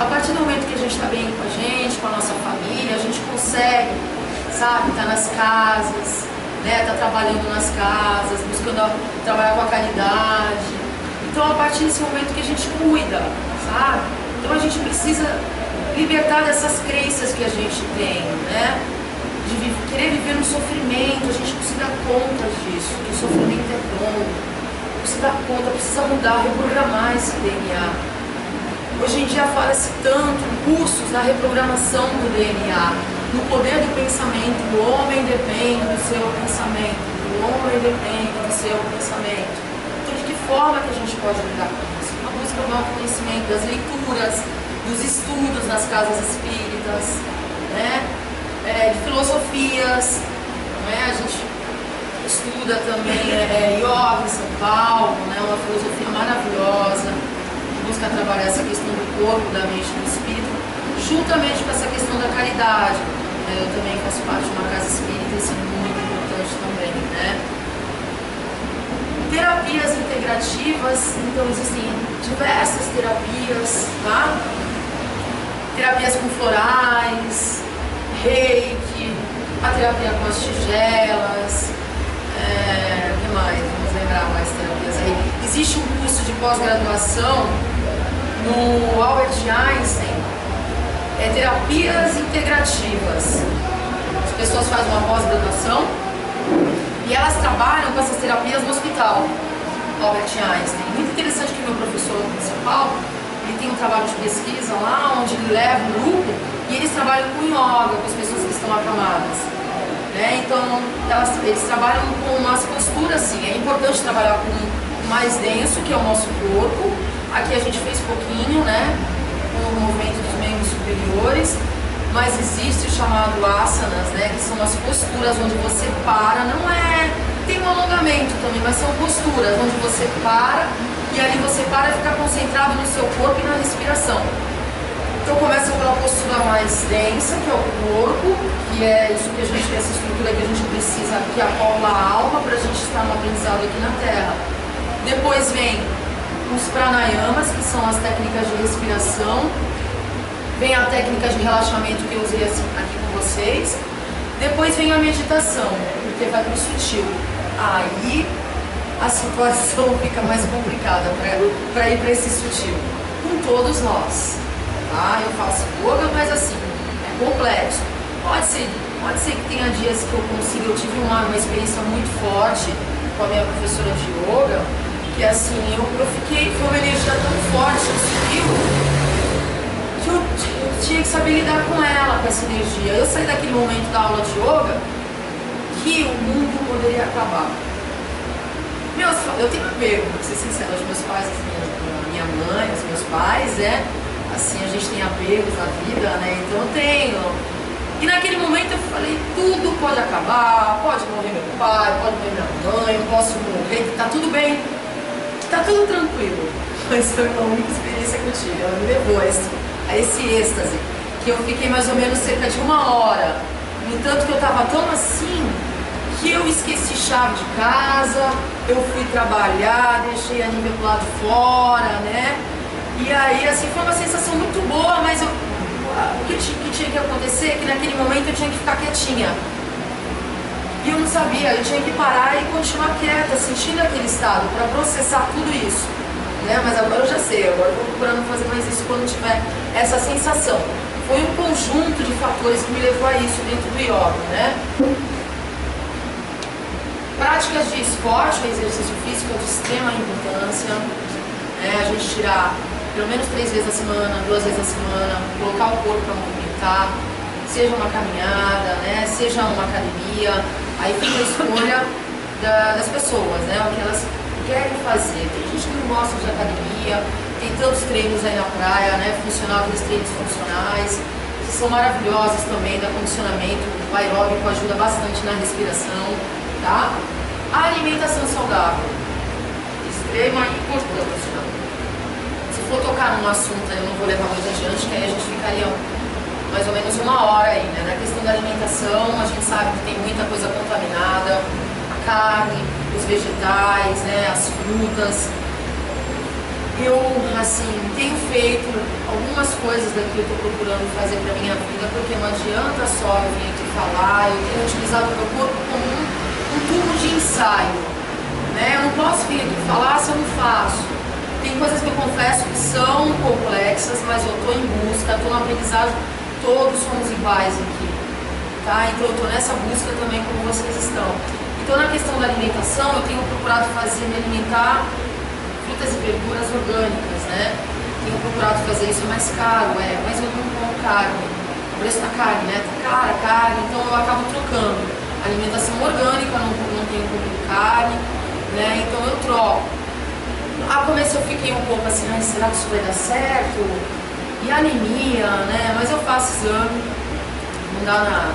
A partir do momento que a gente está bem com a gente, com a nossa família, a gente consegue sabe? Tá nas casas, né? Tá trabalhando nas casas, buscando trabalhar com a caridade. Então, a partir desse momento que a gente cuida, sabe? Então, a gente precisa libertar dessas crenças que a gente tem, né? De querer viver no sofrimento. A gente precisa dar conta disso, que o sofrimento é bom. Precisa dar conta, precisa mudar, reprogramar esse DNA. Hoje em dia fala-se tanto cursos na reprogramação do DNA, no poder do pensamento. O homem depende do seu pensamento, o homem depende do seu pensamento. Então, de que forma que a gente pode lidar com isso? A busca do autoconhecimento, das leituras, dos estudos nas casas espíritas, né? De filosofias, né? A gente estuda também yoga em São Paulo, né? Uma filosofia maravilhosa, que busca trabalhar essa questão do corpo, da mente e do espírito, juntamente com essa questão da caridade. Eu também faço parte de uma casa espírita, isso é muito importante também, né? Terapias integrativas, então existem diversas terapias, tá? Terapias com florais, reiki, a terapia com as tigelas, o que mais? Vamos lembrar mais terapias aí. Existe um curso de pós-graduação no Albert Einstein, terapias integrativas. As pessoas fazem uma pós-graduação e elas trabalham com essas terapias no hospital Albert Einstein. Muito interessante que meu professor em São Paulo, ele tem um trabalho de pesquisa lá, onde ele leva um grupo e eles trabalham com yoga, com as pessoas que estão acamadas. Então, eles trabalham com umas posturas assim. É importante trabalhar com o mais denso, que é o nosso corpo. Aqui a gente fez pouquinho, né? Com o movimento dos membros superiores. Mas existe o chamado asanas, né? Que são as posturas onde você para, tem um alongamento também, mas são posturas onde você para e ali você para e fica concentrado no seu corpo e na respiração. Então começa pela postura mais densa, que é o corpo, que é isso que a gente tem, essa estrutura que a gente precisa, que acopla a alma para a gente estar no aprendizado aqui na Terra. Depois vem os pranayamas, que são as técnicas de respiração. Vem a técnica de relaxamento que eu usei aqui com vocês. Depois vem a meditação, porque vai para o sutil. Aí a situação fica mais complicada para ir para esse sutil. Com todos nós. Tá? Eu faço yoga, mas assim, é complexo. Pode ser que tenha dias que eu consiga. Eu tive uma experiência muito forte com a minha professora de yoga, que assim, foi uma energia tão forte que subiu, que eu tinha que saber lidar com ela, com essa energia. Eu saí daquele momento da aula de yoga que o mundo poderia acabar. Eu tenho apego, pra ser sincero, os meus pais, a minha mãe, os meus pais, assim, a gente tem apegos na vida, né? Então eu tenho. E naquele momento eu falei, tudo pode acabar, pode morrer meu pai, pode morrer minha mãe, eu posso morrer, que tá tudo bem, que tá tudo tranquilo. Mas foi uma única experiência que eu tive, ela me levou a esse êxtase, que eu fiquei mais ou menos cerca de 1 hora. No tanto que eu tava tão assim, que eu esqueci chave de casa, eu fui trabalhar, deixei a Nívia pro lado de fora, né? E aí, assim, foi uma sensação muito boa, mas o que tinha que acontecer é que naquele momento eu tinha que ficar quietinha. E eu não sabia, eu tinha que parar e continuar quieta, sentindo aquele estado, para processar tudo isso. Né? Mas agora eu já sei, agora eu estou procurando fazer mais isso quando tiver essa sensação. Foi um conjunto de fatores que me levou a isso dentro do yoga, né? Práticas de esporte, exercício físico é de extrema importância. A gente tirar pelo menos 3 vezes a semana, 2 vezes a semana, colocar o corpo para movimentar, seja uma caminhada, né, seja uma academia. Aí fica a escolha das pessoas, né, o que elas querem fazer. Tem gente que não gosta de academia, tem tantos treinos aí na praia, né, funcional, aqueles treinos funcionais, que são maravilhosos também, da condicionamento. O aeróbico ajuda bastante na respiração, tá? A alimentação saudável, extrema importância. Se for tocar num assunto, eu não vou levar muito adiante, que aí a gente ficaria mais ou menos 1 hora aí, né? Na questão da alimentação, a gente sabe que tem muita coisa contaminada, a carne, os vegetais, né? As frutas. eu, assim, tenho feito algumas coisas daqui que eu estou procurando fazer para minha vida, porque não adianta só eu vir aqui falar, eu tenho utilizado o meu corpo como um tubo de ensaio, né? Eu não posso vir aqui falar se eu não faço. Tem coisas que eu confesso que são complexas, mas eu estou em busca, estou no aprendizagem, todos somos iguais aqui, tá? Então eu estou nessa busca também como vocês estão. Então na questão da alimentação, eu tenho procurado me alimentar frutas e verduras orgânicas, né? Tenho procurado fazer isso, é mais caro, mas eu não como carne. O preço da carne, né? Tá cara a carne, então eu acabo trocando. Alimentação orgânica, não tenho comido carne, né? Então eu troco. A começo eu fiquei um pouco assim, será que isso vai dar certo? E anemia, né? Mas eu faço exame, não dá nada.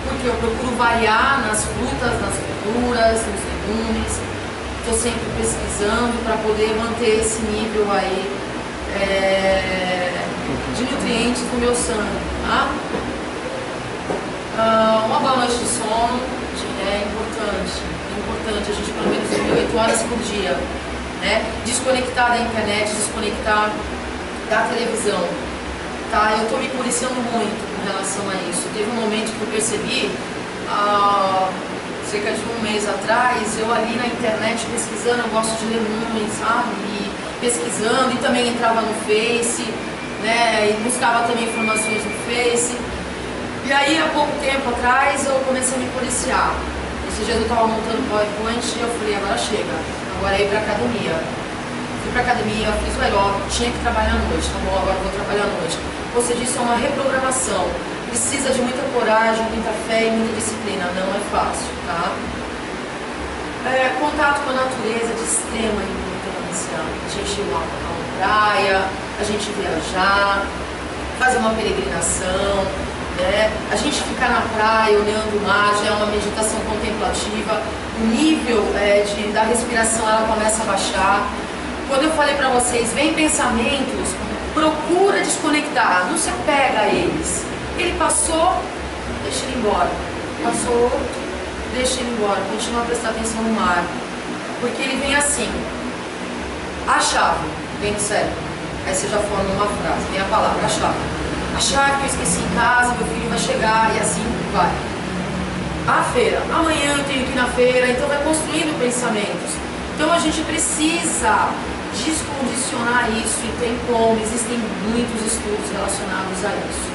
Porque eu procuro variar nas frutas, nas verduras, nos legumes. Estou sempre pesquisando para poder manter esse nível aí de nutrientes no meu sangue, tá? Uma boa noite de sono é importante a gente pelo menos dormir 8 horas por dia, né? Desconectar da internet, desconectar da televisão, tá? Eu estou me policiando muito com relação a isso. Teve um momento que eu percebi, cerca de um mês atrás, eu ali na internet pesquisando, eu gosto de ler muito, sabe? E pesquisando, e também entrava no Face, né? E buscava também informações no Face. E aí, há pouco tempo atrás, eu comecei a me policiar. Esses dias eu estava montando PowerPoint e eu falei, agora chega, agora é ir pra academia. Fui pra academia, fiz o aeróbico, tinha que trabalhar à noite, tá bom, agora vou trabalhar à noite. Ou seja, isso é uma reprogramação. Precisa de muita coragem, muita fé e muita disciplina, não é fácil, tá? Contato com a natureza de extrema importância. A gente ir lá pra uma praia, a gente viajar, fazer uma peregrinação, né? A gente ficar na praia olhando o mar já é uma meditação contemplativa. O nível da respiração ela começa a baixar. Quando eu falei pra vocês, vem pensamentos, procura desconectar, não se apega a eles. Ele passou, deixa ele embora. Passou, deixa ele embora. Continua a prestar atenção no mar. Porque ele vem assim. A chave vem do cérebro. Aí você já forma uma frase. Vem a palavra, a chave. A chave que eu esqueci em casa, meu filho vai chegar e assim vai. A feira. Amanhã eu tenho que ir na feira. Então vai construindo pensamentos. Então a gente precisa descondicionar isso e tem como. Existem muitos estudos relacionados a isso.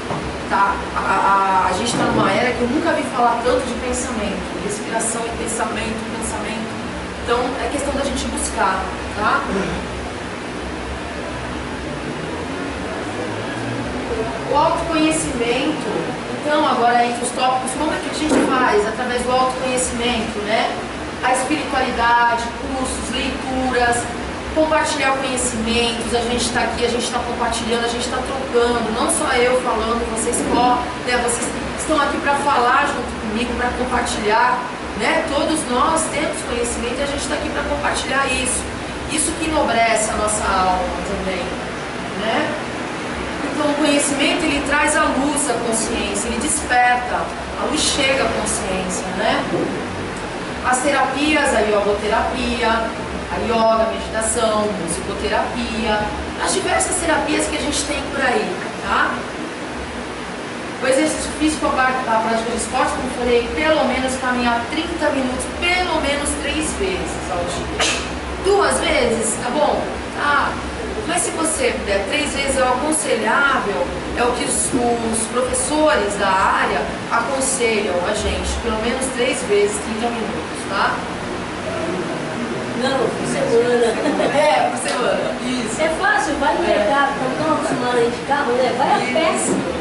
Tá? A gente está numa era que eu nunca vi falar tanto de pensamento, respiração e pensamento. Então é questão da gente buscar, tá? O autoconhecimento, então agora entre os tópicos, como é que a gente faz? Através do autoconhecimento, né? A espiritualidade, cursos, leituras, compartilhar conhecimentos, a gente está aqui, a gente está compartilhando, a gente está trocando, não só eu falando, vocês estão aqui para falar junto comigo, para compartilhar, né? Todos nós temos conhecimento e a gente está aqui para compartilhar isso. Isso que enobrece a nossa alma também, né? Então o conhecimento ele traz à luz a consciência, ele desperta, a luz chega à consciência, né? As terapias, a yogoterapia, a yoga, a meditação, musicoterapia, as diversas terapias que a gente tem por aí, tá? O exercício físico, a prática de esporte, como eu falei, pelo menos caminhar 30 minutos, pelo menos 3 vezes ao dia. 2 vezes, tá bom? Tá. Mas se você puder 3 vezes, é o aconselhável, é o que os professores da área aconselham a gente, pelo menos 3 vezes, 30 minutos, tá? Não, por semana. Por semana, isso. É fácil, vai no mercado, quando estão acostumados a ir de carro, né? Vai a pé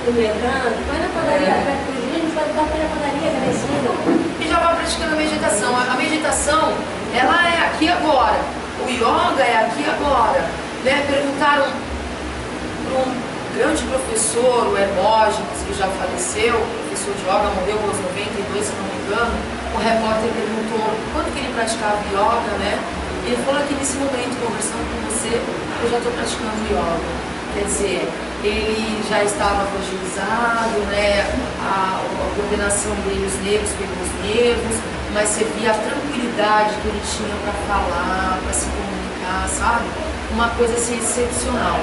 no mercado, vai na padaria, perto do dia, a gente vai dar para a padaria, que é em cima. E já vai praticando a meditação. A meditação, ela é aqui agora. O yoga é aqui agora. Né? Perguntaram para um grande professor, o Hermógenes, que já faleceu, professor de yoga, morreu aos 92, se não me engano. O repórter perguntou quando que ele praticava yoga, né? Ele falou que nesse momento, conversando com você, eu já estou praticando yoga. Quer dizer, ele já estava fragilizado, né? A coordenação dele, os nervos pelos nervos, mas você via a tranquilidade que ele tinha para falar, para se comunicar, sabe? uma coisa assim, excepcional.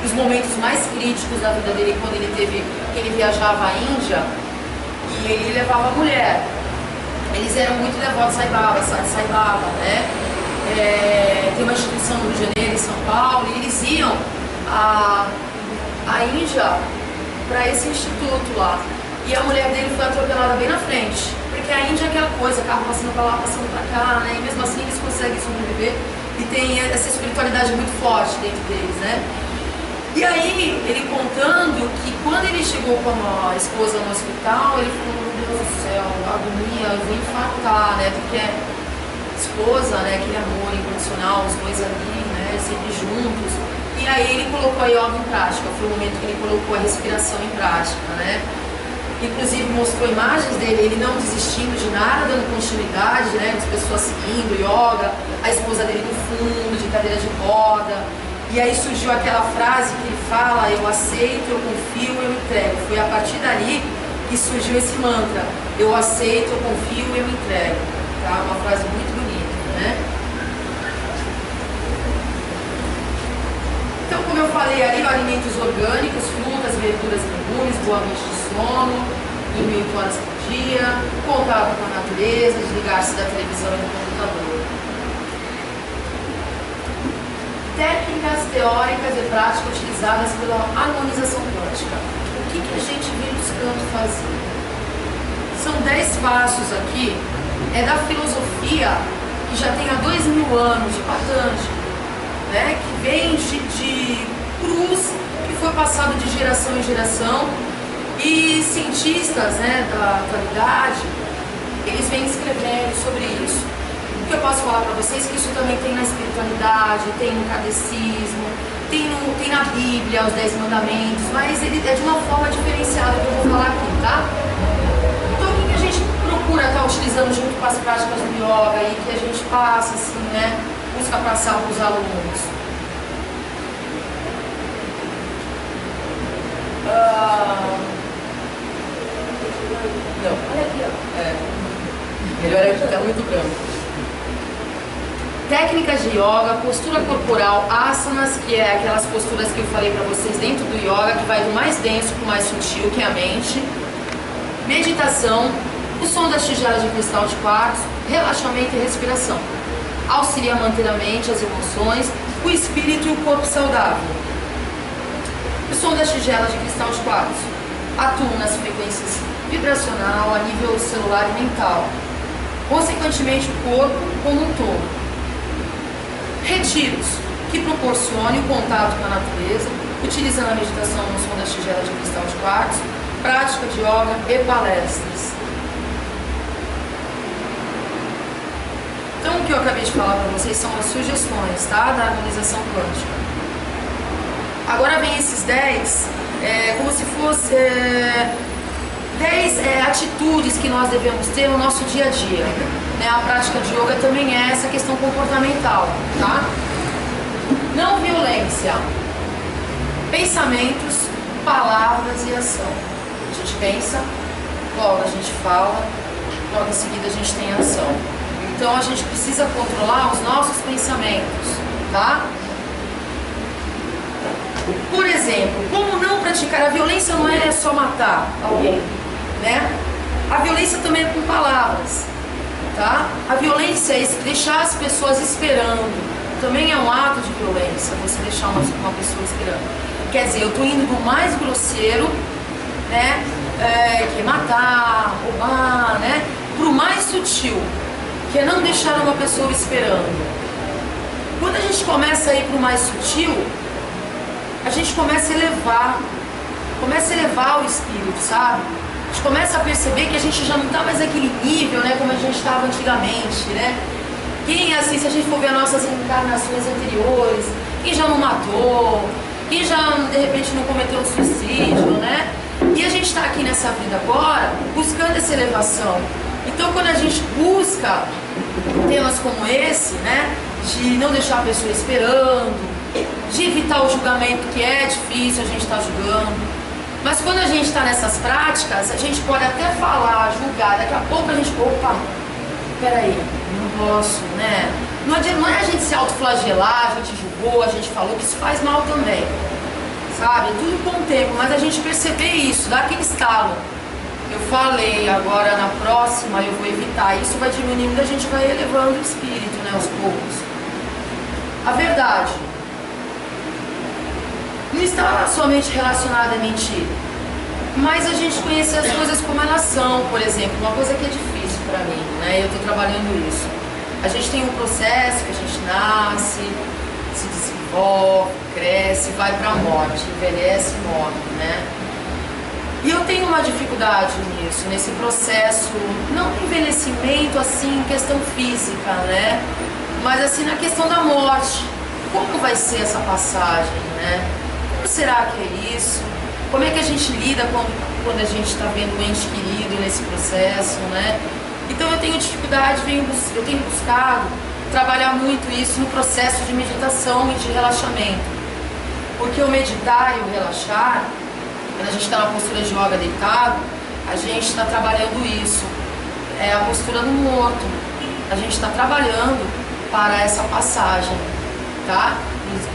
Os momentos mais críticos da vida dele, quando ele viajava à Índia, e ele levava a mulher. Eles eram muito devotos a Sai Baba, né? Tem uma instituição no Rio de Janeiro, em São Paulo, e eles iam à Índia para esse instituto lá. E a mulher dele foi atropelada bem na frente, porque a Índia é aquela coisa, carro passando para lá, passando para cá, né? E mesmo assim eles conseguem sobreviver e tem essa espiritualidade muito forte dentro deles, né? E aí, ele contando que quando ele chegou com a esposa no hospital, ele falou, meu Deus do céu, agonia, eu vou infartar, né? Porque a esposa, né, aquele amor incondicional, os dois ali, né, sempre juntos. E aí ele colocou a yoga em prática, foi o momento que ele colocou a respiração em prática, né? Inclusive mostrou imagens dele, ele não desistindo de nada, dando continuidade, né? As pessoas seguindo, yoga, a esposa dele no fundo, de cadeira de roda. E aí surgiu aquela frase que ele fala, eu aceito, eu confio, eu entrego. Foi a partir dali que surgiu esse mantra, eu aceito, eu confio, eu entrego. Tá? Uma frase muito bonita, né? Então, como eu falei ali, alimentos orgânicos, frutas, verduras, legumes, boa noite de sono, dormir 8 horas por dia, contato com a natureza, desligar-se da televisão e do computador. Técnicas teóricas e práticas utilizadas pela harmonização quântica. O que a gente vem buscando fazer? São 10 passos aqui, é da filosofia que já tem há 2000 anos, de Patanjali, né? Que vem de cruz, que foi passado de geração em geração, e cientistas, né, da atualidade, eles vêm escrevendo sobre isso. O que eu posso falar para vocês é que isso também tem na espiritualidade, tem no catecismo, tem na Bíblia, os 10 mandamentos, mas ele é de uma forma diferenciada que eu vou falar aqui, tá? Então o que a gente procura estar utilizando junto com as práticas do yoga e que a gente passa, assim, né, busca passar para os alunos? Não, olha aqui, ó. Melhor é que tá muito branco. Técnicas de yoga, postura corporal, asanas, que é aquelas posturas que eu falei para vocês dentro do yoga, que vai do mais denso para o mais sutil, que é a mente. Meditação, o som das tigelas de cristal de quartzo, relaxamento e respiração. Auxilia a manter a mente, as emoções, o espírito e o corpo saudável. O som das tigelas de cristal de quartzo atua nas frequências vibracional, a nível celular e mental. Consequentemente, o corpo como um todo. Retiros, que proporcione o contato com a natureza, utilizando a meditação no som das tigelas de cristal de quartzo, prática de yoga e palestras. Então, o que eu acabei de falar para vocês são as sugestões, tá? Da harmonização quântica. Agora vem esses 10, como se fosse 10 atitudes que nós devemos ter no nosso dia a dia. Né? A prática de yoga também é essa questão comportamental, tá? Não violência, pensamentos, palavras e ação. A gente pensa, logo a gente fala, logo em seguida a gente tem ação. Então a gente precisa controlar os nossos pensamentos, tá? Por exemplo, como não praticar? A violência não é só matar alguém, né? A violência também é com palavras, tá? A violência é deixar as pessoas esperando. Também é um ato de violência, você deixar uma pessoa esperando. Quer dizer, eu estou indo do mais grosseiro, né? Que é matar, roubar, né? Para o mais sutil, que é não deixar uma pessoa esperando. Quando a gente começa a ir para o mais sutil, a gente começa a elevar o espírito, sabe? A gente começa a perceber que a gente já não está mais naquele nível, né, como a gente estava antigamente, né? Quem, assim, se a gente for ver as nossas encarnações anteriores, quem já não matou, quem já, de repente, não cometeu um suicídio, né? E a gente está aqui nessa vida agora, buscando essa elevação. Então, quando a gente busca temas como esse, né, de não deixar a pessoa esperando, de evitar o julgamento, que é difícil, a gente está julgando. Mas quando a gente está nessas práticas, a gente pode até falar, julgar, daqui a pouco a gente, opa, peraí, não posso, né? Não é a gente se autoflagelar, a gente julgou, a gente falou, que isso faz mal também, sabe? Tudo com o tempo, mas a gente perceber isso, dá aquele estalo. Eu falei, agora na próxima eu vou evitar, isso vai diminuindo, a gente vai elevando o espírito, né, aos poucos. A verdade não está somente relacionada a mentir, mas a gente conhecer as coisas como elas são. Por exemplo, uma coisa que é difícil para mim, né, eu estou trabalhando isso. A gente tem um processo que a gente nasce, se desenvolve, cresce, vai para a morte, envelhece e morre, né? E eu tenho uma dificuldade nisso, nesse processo, não de envelhecimento assim, em questão física, né? Mas assim, na questão da morte. Como vai ser essa passagem, né? Como será que é isso? Como é que a gente lida quando a gente está vendo um ente querido nesse processo, né? Então eu tenho dificuldade, eu tenho buscado trabalhar muito isso no processo de meditação e de relaxamento. Porque o meditar e o relaxar, quando a gente está na postura de yoga deitado, a gente está trabalhando isso. É a postura do morto. A gente está trabalhando para essa passagem, tá?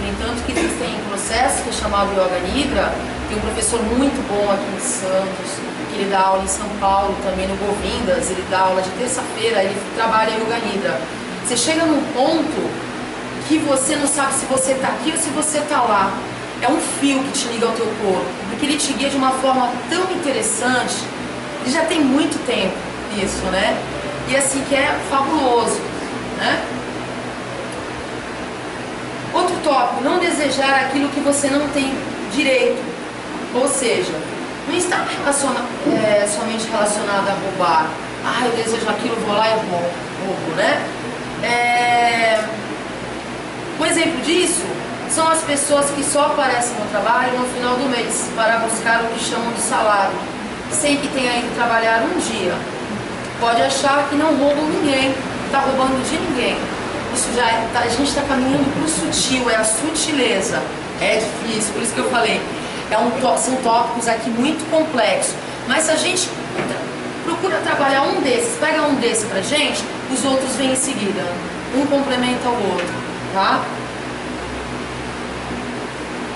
No entanto que existem processos que é chamado Yoga Nidra. Tem um professor muito bom aqui em Santos, que ele dá aula em São Paulo, também no Govindas, ele dá aula de terça-feira, ele trabalha Yoga Nidra. Você chega num ponto que você não sabe se você está aqui ou se você está lá. É um fio que te liga ao teu corpo, porque ele te guia de uma forma tão interessante, e já tem muito tempo isso, né? E assim, que é fabuloso, né? Outro tópico, não desejar aquilo que você não tem direito. Ou seja, não está somente relacionado a roubar. Ah, eu desejo aquilo, vou lá e roubo, né? Um exemplo disso são as pessoas que só aparecem no trabalho no final do mês para buscar o que chamam de salário, sem que tenha ido trabalhar um dia. Pode achar que não roubam ninguém, está roubando de ninguém. Isso já a gente está caminhando para o sutil, é a sutileza. É difícil, por isso que eu falei, são tópicos aqui muito complexos. Mas se a gente procura trabalhar um desses, pega um desses pra gente, os outros vêm em seguida. Um complementa o outro, tá?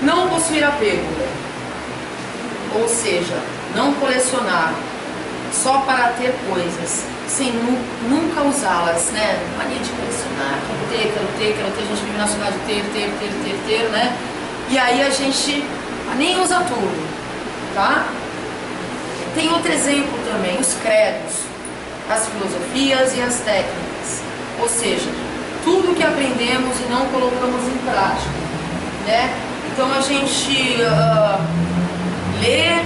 Não possuir apego, ou seja, não colecionar só para ter coisas, sem nunca usá-las, né? Mania de colecionar, quero ter, a gente vive na sociedade ter, né? E aí a gente nem usa tudo, tá? Tem outro exemplo também, os credos, as filosofias e as técnicas, ou seja, tudo que aprendemos e não colocamos em prática, né? Então a gente lê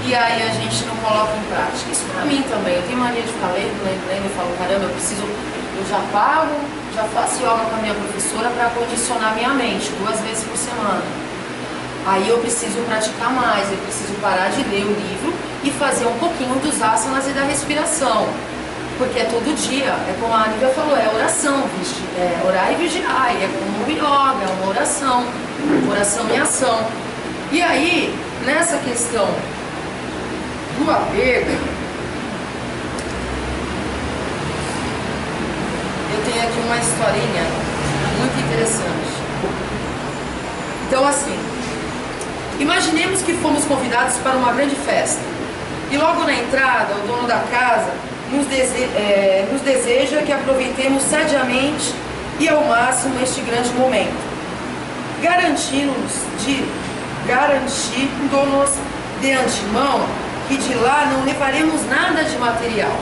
e aí a gente não coloca em prática. Isso pra mim também, eu tenho mania de ficar lendo, eu falo, caramba, eu já pago, já faço yoga com a minha professora para condicionar minha mente 2 vezes por semana. Aí eu preciso praticar mais, eu preciso parar de ler o livro e fazer um pouquinho dos asanas e da respiração. Porque é todo dia, é como a Nívia falou, é oração, orar e vigiar, é como o yoga, é uma oração em ação. E aí, nessa questão do apego, eu tenho aqui uma historinha muito interessante. Então assim, imaginemos que fomos convidados para uma grande festa e logo na entrada o dono da casa nos deseja que aproveitemos sadiamente e ao máximo este grande momento, garantindo-nos de antemão que de lá não levaremos nada de material.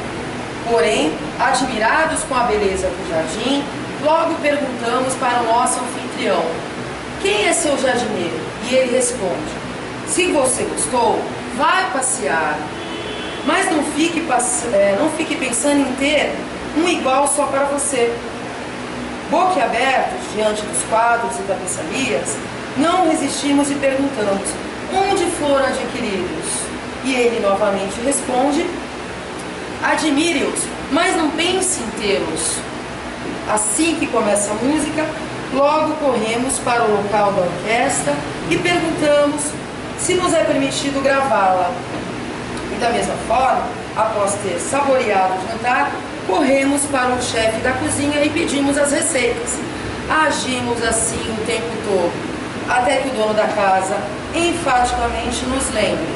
Porém, admirados com a beleza do jardim, logo perguntamos para o nosso anfitrião: quem é seu jardineiro? E ele responde: se você gostou, vai passear. Mas não fique pensando em ter um igual só para você. Boquiabertos diante dos quadros e tapeçarias, não resistimos e perguntamos: onde foram adquiridos? E ele novamente responde: admire-os, mas não pense em tê-los. Assim que começa a música, logo corremos para o local da orquestra e perguntamos se nos é permitido gravá-la. E da mesma forma, após ter saboreado o jantar, corremos para o chefe da cozinha e pedimos as receitas. Agimos assim o tempo todo, até que o dono da casa enfaticamente nos lembre: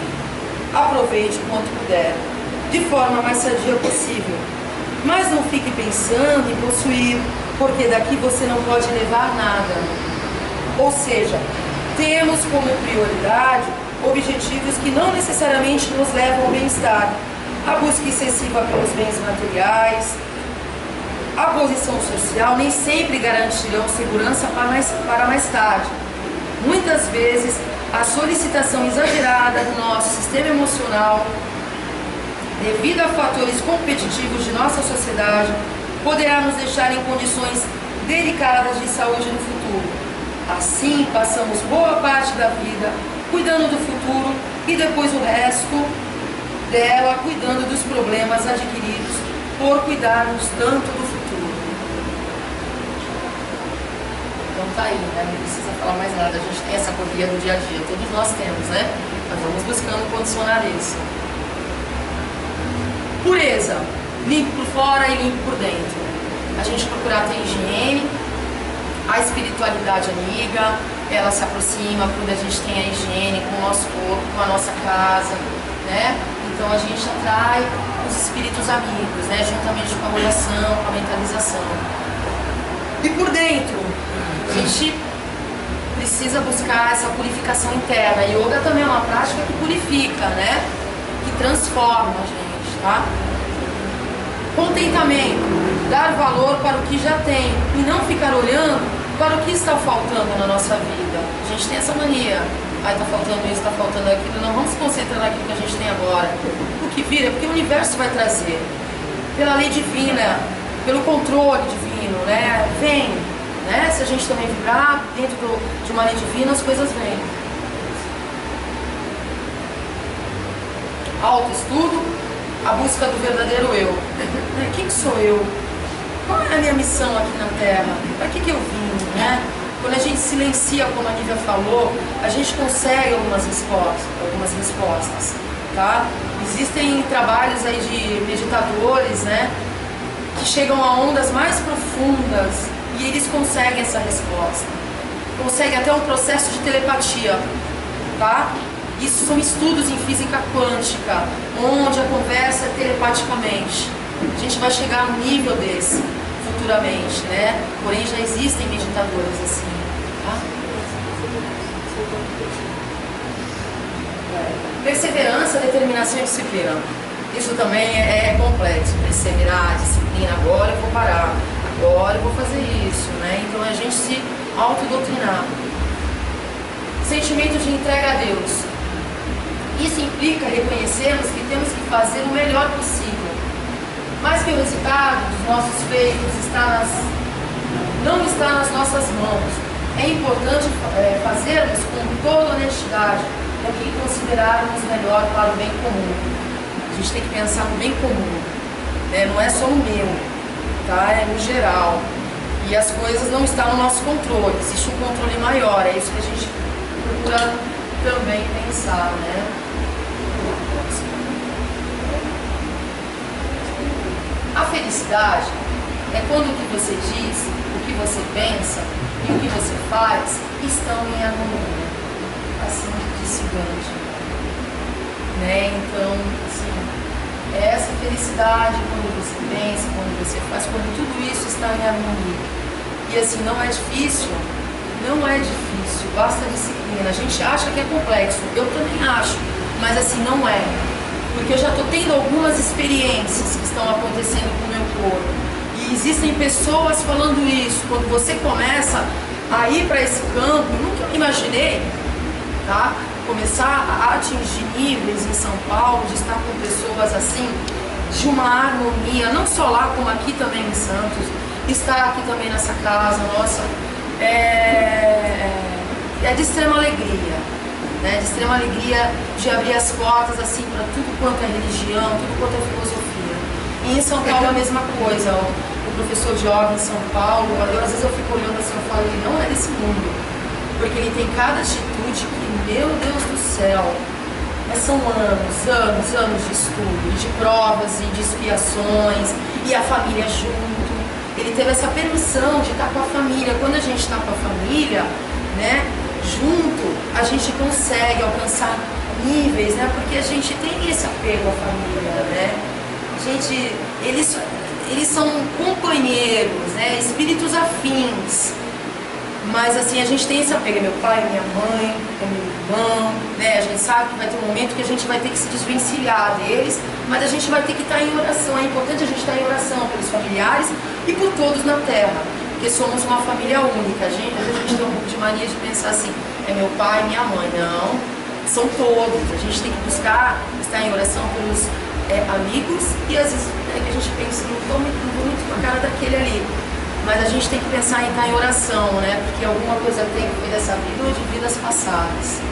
aproveite quanto puder, de forma mais sadia possível, mas não fique pensando em possuir, porque daqui você não pode levar nada. Ou seja, temos como prioridade objetivos que não necessariamente nos levam ao bem-estar. A busca excessiva pelos bens materiais, a posição social nem sempre garantirão segurança para mais tarde. Muitas vezes, a solicitação exagerada do nosso sistema emocional, devido a fatores competitivos de nossa sociedade, poderá nos deixar em condições delicadas de saúde no futuro. Assim, passamos boa parte da vida cuidando do futuro e depois o resto dela cuidando dos problemas adquiridos por cuidarmos tanto do futuro. Então tá aí, né? Não precisa falar mais nada. A gente tem essa correria do dia a dia, todos nós temos, né? Nós vamos buscando condicionar isso. Pureza, limpo por fora e limpo por dentro. A gente procurar ter higiene, a espiritualidade amiga, ela se aproxima quando a gente tem a higiene com o nosso corpo, com a nossa casa, né? Então a gente atrai os espíritos amigos, né? Juntamente com a oração, com a mentalização. E por dentro, a gente precisa buscar essa purificação interna. A yoga também é uma prática que purifica, né? Que transforma a gente, tá? Contentamento, dar valor para o que já tem e não ficar olhando para o que está faltando na nossa vida. A gente tem essa mania. Ai, tá faltando isso, tá faltando aquilo. Não vamos se concentrar naquilo que a gente tem agora. O que vir é porque o universo vai trazer. Pela lei divina, pelo controle divino, né? Vem, né? Se a gente também vibrar dentro de uma lei divina, as coisas vêm. Autoestudo, a busca do verdadeiro eu. Quem sou eu? Qual é a minha missão aqui na Terra? Para que eu vim, né? Quando a gente silencia, como a Nívia falou, a gente consegue algumas respostas, tá? Existem trabalhos aí de meditadores, né? Que chegam a ondas mais profundas e eles conseguem essa resposta. Conseguem até um processo de telepatia, tá? Isso são estudos em física quântica, onde a conversa é telepaticamente. A gente vai chegar no nível desse futuramente, né? Porém já existem meditadores assim, tá? Perseverança, determinação e disciplina. Isso também é complexo. Perseverar, disciplina. Agora eu vou parar, agora eu vou fazer isso, né? Então a gente se autodoutrinar. Sentimento de entrega a Deus. Isso implica reconhecermos que temos que fazer o melhor possível, mas que o resultado dos nossos feitos não está nas nossas mãos. É importante fazermos com toda honestidade o que considerarmos melhor para o bem comum. A gente tem que pensar no bem comum, né? Não é só no meu, tá? É no geral. E as coisas não estão no nosso controle, existe um controle maior, é isso que a gente procura também pensar, né? A felicidade é quando o que você diz, o que você pensa e o que você faz estão em harmonia. Assim disse Gandhi. Né? Então, assim, é essa felicidade quando você pensa, quando você faz, quando tudo isso está em harmonia. E assim, não é difícil, basta disciplina. A gente acha que é complexo, eu também acho, mas assim, não é. Porque eu já estou tendo algumas experiências que estão acontecendo com o meu corpo. E existem pessoas falando isso. Quando você começa a ir para esse campo, nunca imaginei, tá? Começar a atingir níveis em São Paulo, de estar com pessoas assim, de uma harmonia, não só lá, como aqui também em Santos, estar aqui também nessa casa, nossa, é de extrema alegria. Né, de extrema alegria de abrir as portas assim para tudo quanto é religião, tudo quanto é filosofia. E em São Paulo é a mesma coisa. O professor de yoga em São Paulo, às vezes eu fico olhando assim, eu falo, ele não é desse mundo, porque ele tem cada atitude que, meu Deus do céu, mas são anos de estudo, de provas e de expiações, e a família junto. Ele teve essa permissão de estar com a família. Quando a gente está com a família, né, junto, a gente consegue alcançar níveis, né, porque a gente tem esse apego à família, né. Gente, eles são companheiros, né, espíritos afins. Mas assim, a gente tem esse apego, é meu pai, minha mãe, é meu irmão, né? A gente sabe que vai ter um momento que a gente vai ter que se desvencilhar deles, mas a gente vai ter que estar em oração. É importante a gente estar em oração pelos familiares e por todos na Terra, porque somos uma família única. Às vezes a gente tem um pouco de mania de pensar assim, é meu pai, minha mãe. Não, são todos. A gente tem que buscar estar em oração pelos amigos e às vezes que a gente pensa, não vou muito com a cara daquele ali. Mas a gente tem que pensar em estar em oração, né? Porque alguma coisa tem que foi dessa vida ou de vidas passadas.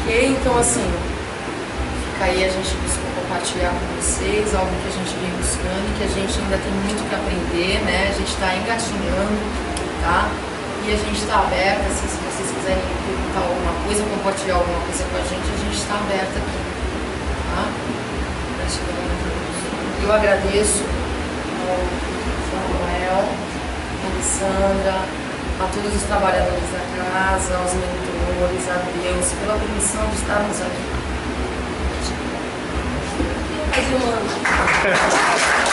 Ok? Então, assim, fica aí, a gente buscou compartilhar com vocês algo que a gente vem buscando e que a gente ainda tem muito que aprender, né? A gente está engatinhando, tá? E a gente está aberta, assim, se vocês quiserem perguntar alguma coisa, compartilhar alguma coisa com a gente está aberta aqui, tá? Eu agradeço ao Samuel, a Alessandra, a todos os trabalhadores da casa, aos mentores, a Deus, pela permissão de estarmos aqui. Mais um ano.